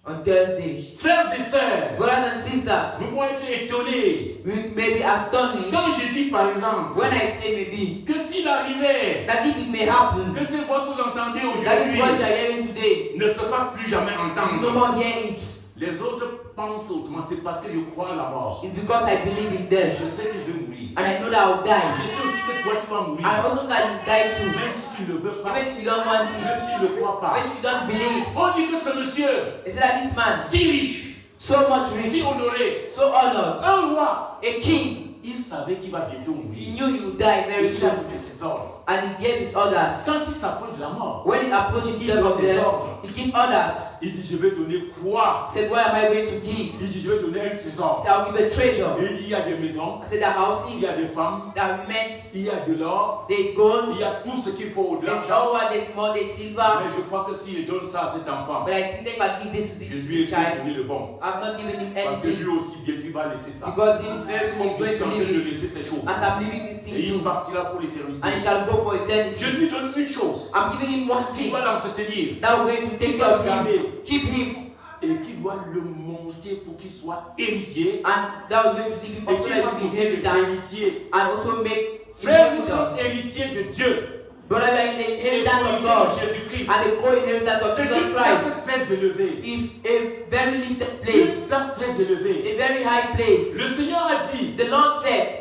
on Thursday. Frères et sœurs, Brothers and sisters, nous pouvons être étonnés. we may be astonished Comme je dis par exemple, when I say maybe que s'il arrivait that if it may happen, que ces voix que vous entendez that is what you aujourd'hui are hearing today, ne se fassent plus jamais you no entendre. more hear it. Les autres pensent autrement, c'est parce que je crois à la mort. It's because I believe in Je death sais que je vais mourir. and I know that I will Je die. sais aussi que toi tu vas mourir. I also know that you die too. Même si tu ne le veux pas, Even if you don't want même it, si tu ne le crois pas. when you don't believe, On dit que ce monsieur, they say that this man, si riche, so much si rich, honoré, so honored, un roi, a king, il savait qu'il va bientôt he mourir. knew he would die Il very a soon donné ses ordres. and he gave his orders. Quand il s'approche de la mort, When he approached himself of death, he gave orders. il dit je vais donner quoi? He said, what am I going to give? Il dit je vais donner un trésor. He said, I'll give a treasure. Et il dit il y a des maisons, I said, the il houses, y a des femmes, the women, il y a de l'or, there is gold, il y a tout ce qu'il faut au-delà. there's all what there's more, there's silver. Mais je crois que s'il donne ça à cet enfant, But I think that if I give this to je lui ai this child, donné le bon. I've not given him Parce que lui anything aussi bientôt il va laisser ça. because he very soon Comme is je suis en going to train de leave it laisser ces choses. as I'm leaving this Et thing il too, partira pour l'éternité. and he shall go for Je eternity. lui donne une chose. I'm giving him one Tu thing dois l'entretenir that we're going to take care of him, keep him, et qui doit le monter pour qu'il soit héritier. and that we're going to leave him Et up so qui that doit he will be pousser les inheritance héritiers. and also make Frère, nous sommes inheritance. héritiers de Dieu. Brother, we are in the Et inheritance of de God Jésus-Christ. and the co-inheritance of C'est Jesus une Christ place très élevée. is a very lifted Une place, place très élevée. a very high place. Le Seigneur a dit The Lord said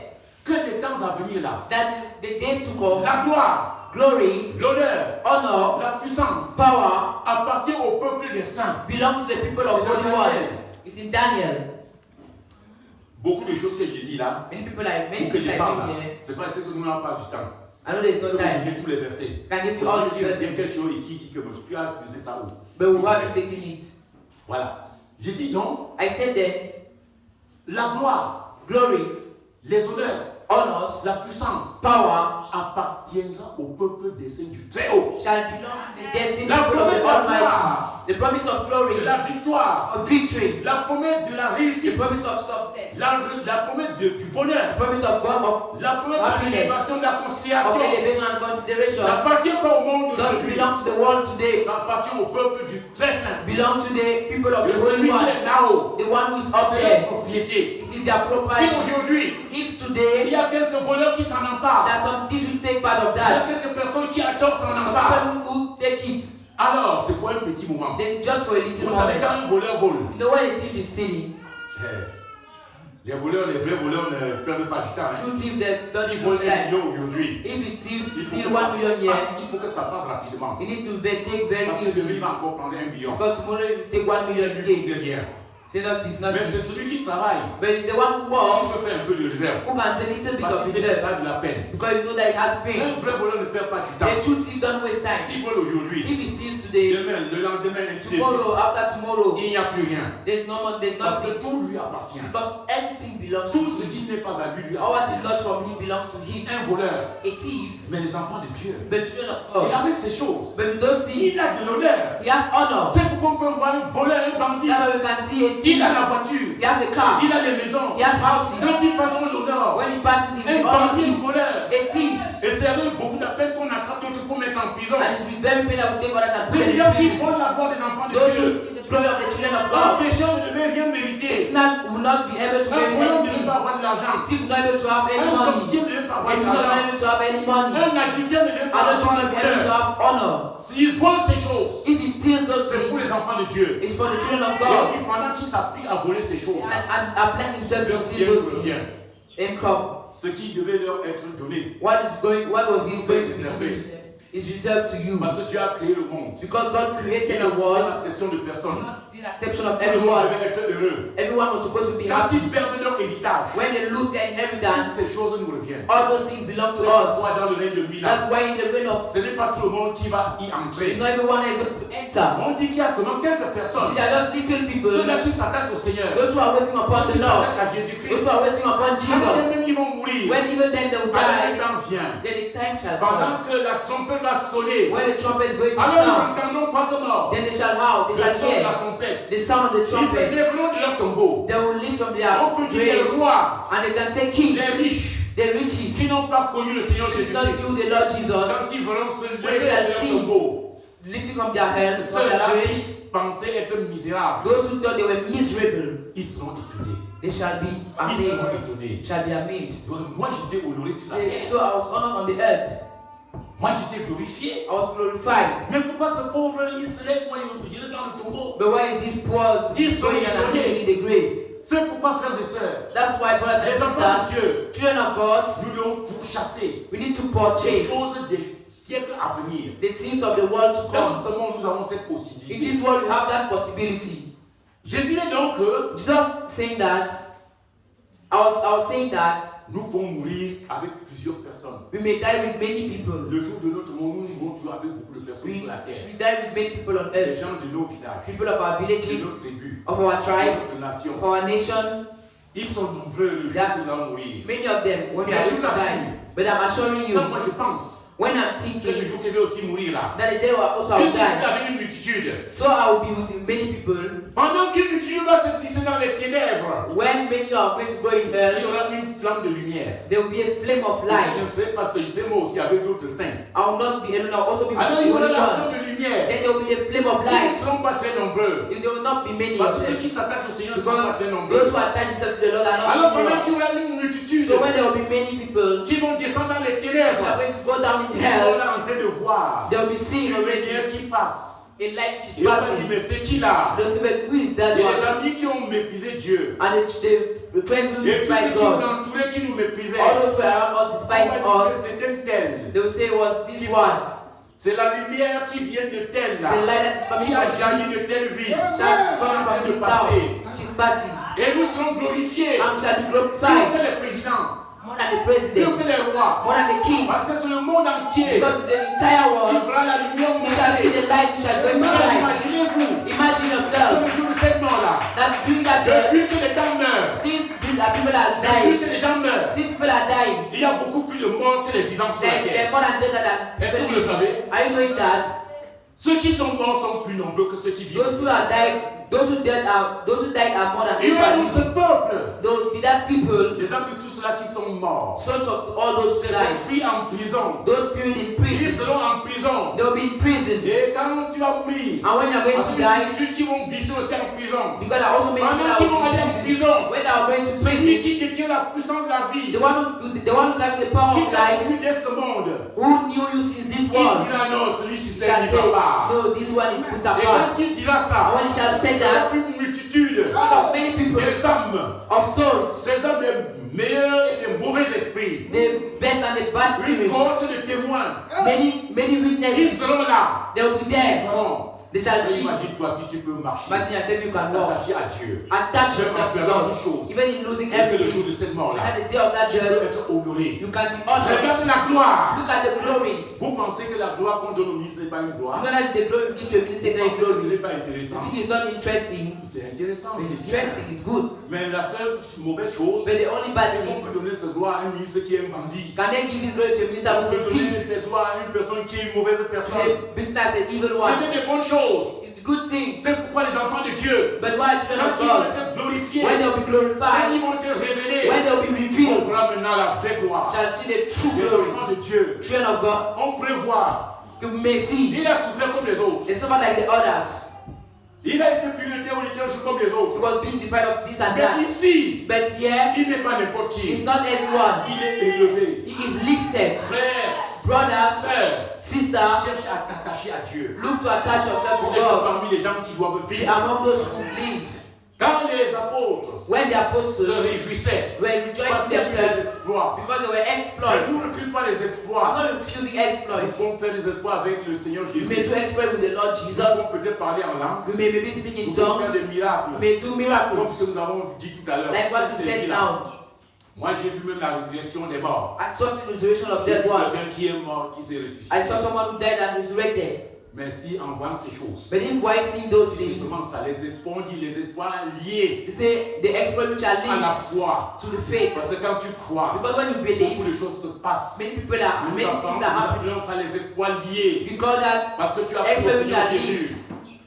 que les temps à venir là, that the days to come, la gloire, glory, l'honneur, honor, la puissance power appartient au peuple des saints. belong to the people of holy ones. It's in Daniel. Beaucoup de choses que j'ai dit là, Many people like many ou que things je I parle bring là, here. c'est parce que nous n'avons pas du temps. I know there's Je no peux vous time. donner tous les versets. Can give you Pour all ceux the qui viennent verses, quelque chose et qui dit que tu as usé ça où? but we have to take it. Voilà. J'ai dit donc, I said that la gloire, glory, les honneurs, honors, la puissance power appartiendra au peuple des saints du Très-Haut. shall belong to the destined La people of promesse the de la Almighty. gloire The promise of glory, de la victoire, of victory, la promesse de la the réussite, promise of success, la promesse du bonheur, the promise of God, of la promesse de happiness, l'élévation, de la conciliation, elevation and consideration, n'appartient pas au monde doesn't d'aujourd'hui. belong to the world today, Ça appartient au peuple du très saint. belong to the people of De the Holy celui qui One, est là-haut. the one who is up C'est leur there. propriété. It is their Si property. aujourd'hui, If il today y a quelques voleurs qui s'en emparent, that some thieves will take part of il y a that, quelques personnes qui à tort s'en some emparent, people who take it, alors c'est pour un petit moment. then it's just for a little Vous savez, moment. quand un voleur vole, You know when a thief is stealing, les voleurs, les vrais voleurs ne perdent pas du temps. Hein. true thief that don't S'ils even volent 1 like. million aujourd'hui, If you thief il faut steal que 1 million here, il faut que ça passe rapidement. you need to take very Parce que demain, easily. il va encore prendre 1 million. Because tomorrow you take 1 million again. Derrière. Say that it's not Mais thief. c'est celui qui travaille. But it's the one who Il peut works faire un peu de réserve. who can take a little bit Parce of que c'est reserve. ça de la peine. Because you know that it has Un pain. vrai voleur ne perd pas du A temps. true thief don't waste time. S'il vole aujourd'hui, If he steals today, demain, le lendemain, ainsi de suite, tomorrow, after tomorrow, il n'y a plus rien. there's no more, there's Parce que nothing. tout lui appartient. Because everything belongs to Tout ce him. qui n'est pas à lui lui All what is appartient. not from him belongs to him. Un voleur, A thief, mais les enfants de Dieu. the children of Et God. avec ces choses, But with those things, il a de l'honneur. he has honor. C'est pourquoi on peut voir un voleur, un bandit. That's why we can see a Il thief. a la voiture, He has a car. il a les maisons. He has houses. Quand il passe, on l'honneur. When he passes, he Un will honor bandit, un him. voleur. A thief. Et c'est avec beaucoup de peine qu'on attrape d'autres pour mettre en prison. And it's with very pain that we take others and C'est put les them gens in qui prison. volent la gloire des enfants de Those who Dieu. steal the glory of the children of Un God. pécheur ne devait rien mériter. It's not, will not be able to Un make voleur ne anything. devait pas avoir de l'argent. A thief will not be able to have any Un money. sorcier ne devait pas avoir They de will not be l'argent. able to have any money. Un agriculteur ne devait pas Others will avoir not de be able to voleur. have honor. S'il vole ces choses, If he steals those c'est pour les things, enfants de Dieu. it's for the children of Et God. puis pendant qu'il s'applique à voler ces choses, And as applying himself to Dieu steal those revient. things, income. Ce qui devait leur être donné. What was he going to be given to them is reserved to you. Parce que Dieu a créé le monde. Because God created Il the a world, l'acception de personnes. the exception of Tout le monde everyone. devait être heureux. Everyone was supposed to be Quand happy. ils perdent leur héritage, When they lose their toutes inheritance, ces choses nous reviennent. all those things belong to C'est us. pourquoi dans le règne de Milan, That's why in the reign of, ce n'est pas tout le monde qui va y it's entrer. not everyone that is going to enter. On dit qu'il y a seulement quelques You personnes. see, there are just little people, Ceux-là qui s'attachent au Seigneur. those who are waiting upon Qui the Lord, s'attachent à those Jésus-Christ. who are waiting upon Quand Jesus. même ils vont mourir. When even then they will Alors le die, temps vient. then the time shall come. Pendant que la trompette va sonner. When the trumpet is going to Alors sound, nous entendons quoi que mort. then they shall howl, Le they shall son de la hear trompette. the sound of the Ils se trumpet. lèveront de leur tombeau. They will lift from On their peut dire les graves, rois, and they can say les kings, riches, the qui riches, n'ont pas connu le Seigneur which not Jésus-Christ. you, the Lord Jesus, Quand ils verront se When lever they shall de leur see tombeau, lifting from their hands, from their ceux-là graves, qui pensaient être misérables, those who thought they were miserable, ils seront étonnés. they shall be Ils seront amazed, étonnés. shall be amazed. Donc, moi j'étais honoré sur la Say, terre. so I was honored on the earth, Moi j'étais glorifié. I was glorified. Mais pourquoi ce pauvre il se lève, moi il me dans le tombeau? But why is this poor Ils sont going and étonnés. living in the grave? C'est pourquoi, frères et sœurs, That's why, brothers les and enfants de sisters, Dieu, children of God, nous devons pourchasser we need to les purchase choses des siècles à venir. the things of the world to Dans come. ce monde, nous avons cette In possibilité. this world, you have that possibility. Jésus est donc que Jesus saying that, I was saying that nous pouvons mourir avec plusieurs personnes. we may die with many people. Le jour de notre mort, nous mourrons toujours avec beaucoup de personnes We sur la terre. die with many people on Les earth. gens de nos villages, People of our de villages, nos tribus, of our de tribe, notre nation. of our nation, Ils sont nombreux le jour Yeah. où nous allons mourir. many of them when we are going to die. But I'm assuring you, Donc moi je pense when I'm que le thinking jour qu'il va aussi mourir là. that the day also I will Puisque die, avec une multitude. so I will be with many people. Pendant qu'une multitude va se glisser dans les ténèbres, When many are going to go in il y hell, aura une flamme de lumière. there will be a flame of Je light. ne sais pas ce que je sais moi aussi avec d'autres saints. I will not be alone, I will also be with Alors the il y aura only la ones. flamme de lumière. Then there will be a flame of Ils ne light. seront pas très nombreux. There will not be many Parce of que ceux them. qui s'attachent au Seigneur ne sont pas très Because nombreux. those who attach themselves to the Lord are Alors not pendant qu'il y numerous. aura une multitude So when there will be many people qui vont descendre dans les which ténèbres, are going to go down in ils sont hell, là en train de voir they will be seeing une already lumière qui passe. a light which is Ils vont dire, passing. mais c'est qui là? They'll say, but who is Et that les one? amis qui ont méprisé Dieu. And the friends who Et puis ceux despise qui nous God, entouraient, qui nous méprisaient. all those who are around us On despise va dire us, que c'est un tel they will say it was qui this passe. one. C'est la lumière qui vient de tel là. The light that is coming Qui a from jailli this de telle vie. shall come from this town, which is passing, Et nous serons glorifiés. and shall be Plus glorified que les présidents. more than the Plus president, que les rois. more than the kings, Parce que c'est le monde entier because the entire qui world verra la lumière we shall see monter. the light, we shall go into light. Imaginez-vous. Imagine Le yourself jour de cette mort-là. that during that day, Depuis que les gens meurent. since people are Depuis dying, que les gens meurent. since people are dying, Il y a beaucoup plus de morts que les vivants sur la there terre. are more than dead than Est-ce que vous le people. savez? Are you knowing that? Ceux qui sont morts sont plus nombreux que ceux qui vivent. Those who died are more than Il y a dans ce people. peuple Those be that people, des hommes de tous ceux-là qui sont morts. sons of all those Ces died. esprits en prison. Those spirit in Ils prison, seront en prison. they will be in prison. Et quand tu vas mourir, And when you are going parce to que die, ceux qui vont glisser aussi en prison. because there are also many people Pendant that qu'ils vont will be aller in en prison. prison, When they are going to celui prison, qui détient la puissance de la vie, the one who's having the power qui of t'a life, connu dès ce monde, who knew you since this il world, dira non, celui-ci shall c'est say, du papa. no, this one is put Et apart. quand il dira ça, And when he shall say that, une multitude out of many people, des hommes, of souls, ces hommes des meilleurs et des mauvais esprits, the best and the bad une spirits, cohorte de témoins, many ils witnesses, seront là. they will be Ils there. seront. They shall see. Imagine-toi si tu peux marcher, Imagine yourself, you can walk. t'attacher à Dieu. Attach Même en yourself to perdant God. toutes choses. Even in losing Et que le jour everything. de cette mort-là, And at the day of that tu peux judge, être honoré. you can be honored. Regarde la gloire. Look at the glory. Vous pensez que la gloire qu'on donne au ministre n'est pas une You gloire? know that the glory we give to a minister Vous is pensez que ce glory. n'est pas The intéressant? thing is not interesting. C'est intéressant, It's c'est bien. interesting, it's good. Mais la seule mauvaise chose, But the only bad c'est qu'on thing, peut donner ce gloire à un ministre qui est un bandit. can they give this glory to a minister On who's peut a donner thief? cette gloire à une personne qui est une mauvaise To personne. a business an evil one. C'était des bonnes choses. It's good things. C'est pourquoi les enfants de Dieu, But why children quand of ils vont God, être glorifiés, when they'll be quand glorified, ils vont être révélés, when they'll be on revealed, verra maintenant la vraie gloire. shall see the true Les glory. enfants de Dieu, Children of God, on prévoit. you may see. Il a souffert comme les autres. They suffer like the others. Il a été puni, on était aussi comme les He autres. was being deprived of this and Mais that. ici, But here, il n'est pas n'importe it's qui. not everyone. Il est élevé. He is lifted. Frère, Brothers, sœur, sisters, cherche à t'attacher à Dieu. look to attach yourself Vous to êtes God. parmi les gens qui doivent Be vivre. among those who live. Quand les apôtres When the se apostles réjouissaient were parce rejoicing qu'il y a eu des themselves exploits, because they were je ne exploits. refuse pas les I'm exploits. not refusing Nous exploits. pouvons faire des exploits avec le Seigneur We may Jésus. do exploits with the Lord Nous Jesus. pouvons peut-être parler en langue. We may maybe speak in Nous pouvons faire tongues. des miracles. We may do Comme miracles. ce que nous avons dit tout à l'heure. Like what we C'est said là. now. Moi, j'ai vu même la résurrection des morts. I saw the resurrection of J'ai vu dead one. quelqu'un qui est mort, qui s'est ressuscité. I saw someone who died and resurrected. Mais si en voyant ces choses, But if why seeing those c'est things, seulement ça, les espoirs, on dit les espoirs liés you say the exploit which are à la linked foi. to the faith. Parce que quand tu crois, Because when you beaucoup believe, de choses se passent. many people are, Nous many things are happening. appelons ça les espoirs liés. You call that Parce que tu as exploit pris which are Jésus. linked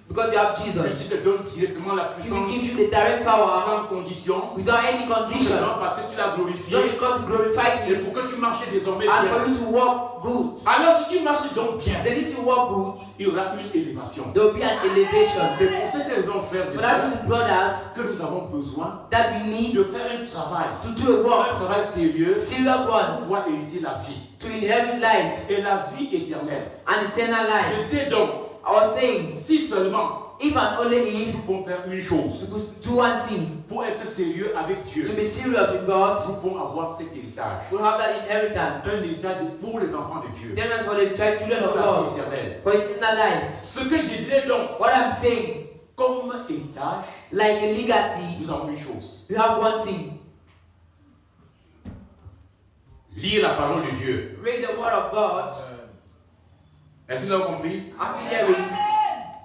because you have Jésus Jesus. te donne directement la He will puissance give you the direct power sans condition. without any Tout condition. simplement parce que tu l'as Just glorifié. because you glorified Et Him pour que tu marches désormais and bien. for you to walk good. Alors si tu marches donc bien, Then if you walk good, il y aura une élévation. there will be an elevation. C'est pour cette raison, frères et For that sœurs, reason, brothers, que nous avons besoin that we need de faire un travail. to do a Un work, travail sérieux serious pour one, pouvoir hériter la vie. to inherit life Et la vie éternelle. and eternal life. Je sais donc, I was saying, si seulement if and only if nous pouvons faire une chose, we could do one thing, pour être sérieux avec Dieu, to be serious with God, nous pouvons avoir cet héritage. we'll have that inheritance. Un héritage pour les enfants de Dieu. Then for the children Pour of la God, vie éternelle. for eternal life. Ce que je disais donc, What I'm saying, comme héritage, like a legacy, nous avons une chose. you have one thing. Lire la parole de Dieu. Read the word of God. Est-ce que vous avez compris? I'm hearing.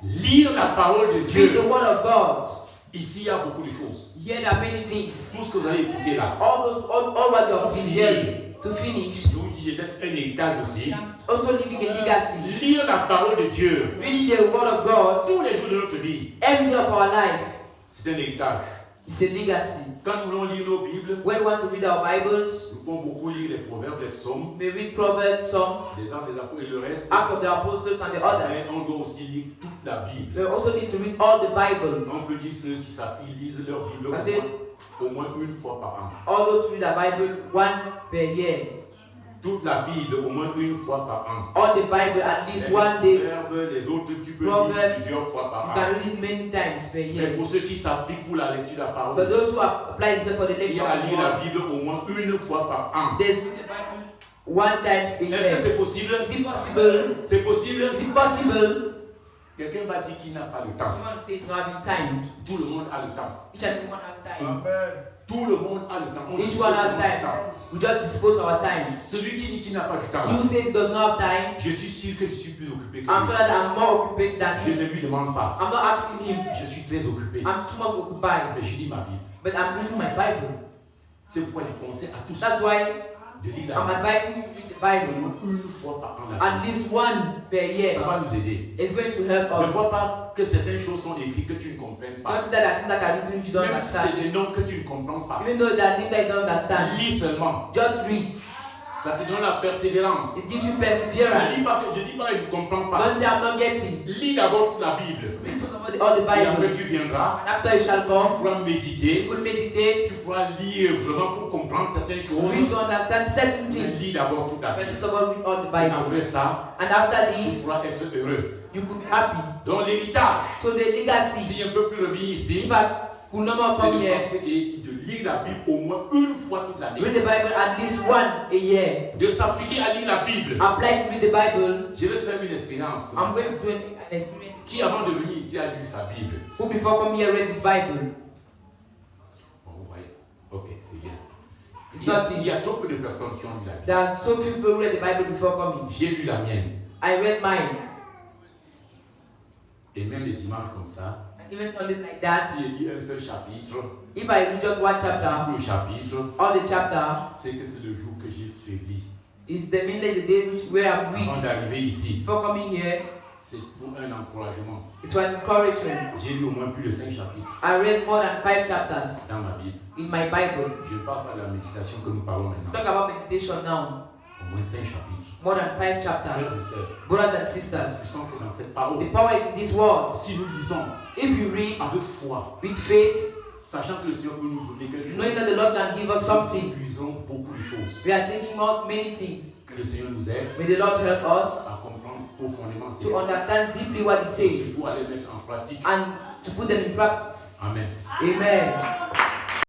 Lire la parole de Read the Dieu. word of God. Ici, il y a beaucoup de choses. Here there are many things. Tout ce que vous avez écouté là. All what you have been hearing. To finish, Je vous dis, je laisse un héritage aussi. also living a legacy. Lire la parole de Dieu. Reading the word of God Tous les jours de notre vie, every day of our life c'est un héritage. is a legacy. Quand nous voulons lire nos Bibles, When we want to read our Bibles, nous pouvons beaucoup lire les proverbes, les psaumes, we read Proverbs, Psalms, les actes des apôtres et le reste. Acts of the Apostles, and the others. Mais on doit aussi lire toute la Bible. We also need to read all the Bible. On peut dire ceux qui s'appuient lisent leur Bible That's it. au moins une fois par an. All those who read the Bible one per year. Toute la Bible au moins une fois par an. All the Bible at least Les one day. proverbes, les autres, tu peux lire Proverbs, plusieurs fois You par an. can read it many times per Mais year. pour ceux qui s'appliquent pour la lecture de la But parole, those who apply themselves for the il y lecture a à of lire la God, Bible au moins une fois par an. there's read the Bible one time a Est-ce que year. c'est possible? Is it possible? C'est possible? Is it possible? Quelqu'un va dire qu'il n'a pas le temps. Someone says not having time. Tout le monde a le temps. Each and every one has time. Amen. Tout le monde a le temps. On Each dispose one has de notre time. temps. We just dispose our time. Celui qui dit qu'il n'a pas de temps, You says he does not have time. je suis sûr que je suis plus occupé que I'm lui. sure that I'm more occupied than Je him. ne lui demande pas. I'm not asking him. Je suis très occupé. I'm too much occupied. Mais je lis ma Bible. But I'm reading my Bible. C'est pourquoi j'ai pensé à tout That's ça. why de lire la I'm Bible. advising you to read the Au Bible moins une fois par an. at least one per year. Ça va nous aider. It's going to help Ne us. vois pas que certaines choses sont écrites que tu ne comprends pas. Don't see that things that are written which you don't Même si c'est understand. des noms que tu ne comprends pas. Even though there are things that you don't understand, Lis seulement. just read. Ça te donne la persévérance. It gives you Ne perseverance. dis pas, je ne comprends pas. Don't say I'm not getting. Lis d'abord toute la Bible. Read first of all the Et après Bible. tu viendras, And after you shall tu come, pourras you méditer, will meditate. tu pourras lire vraiment pour comprendre certaines Read choses. to understand certain Mais things. lis d'abord toute la But Bible. first of all, read all the Et Bible. après ça, And after tu this, pourras être heureux. you could be happy. Donc l'héritage, So the legacy, si un peu plus revenir ici, if I could no more c'est come de here, penser de lire la Bible au moins une fois toute l'année. read the Bible at least one a year. De s'appliquer à lire la Bible. Apply to read the Bible. Je vais faire une expérience. I'm going to do an experience. Qui avant de venir ici a lu sa Bible? Who before coming here read this Bible? Bon, vous voyez. Ok, c'est bien. It's Il y a- not il in. y a trop peu de personnes qui ont lu la Bible. There are so few people who read the Bible before coming. J'ai lu la mienne. I read mine. Et même les dimanches comme ça, And even Sundays like that, si je lis un seul chapitre, if I read just one chapter, tout le chapitre, all the chapter, c'est que c'est le jour que j'ai faibli. is the minute, the day which where I'm Avant weak. d'arriver ici, Before coming here, c'est pour un encouragement. it's an encouragement. J'ai lu au moins plus de 5 chapitres I read more than 5 chapters dans ma Bible. in my Bible. Je ne parle pas de la méditation que nous parlons maintenant. Talk about meditation now. Au moins 5 chapitres. More than 5 Frères chapters. et sœurs, Brothers and la sisters, puissance est dans cette parole. the power is in this word. Si nous lisons If you read avec foi, with faith, sachant que le Seigneur peut nous donner quelque chose, knowing that the Lord can give us nous something, épuiserons beaucoup de choses. we are taking out many things. Que le Seigneur nous aide May the Lord help us à comprendre profondément ces to choses. understand deeply what He says Pour aller mettre en pratique. and to put them in practice. Amen. Amen.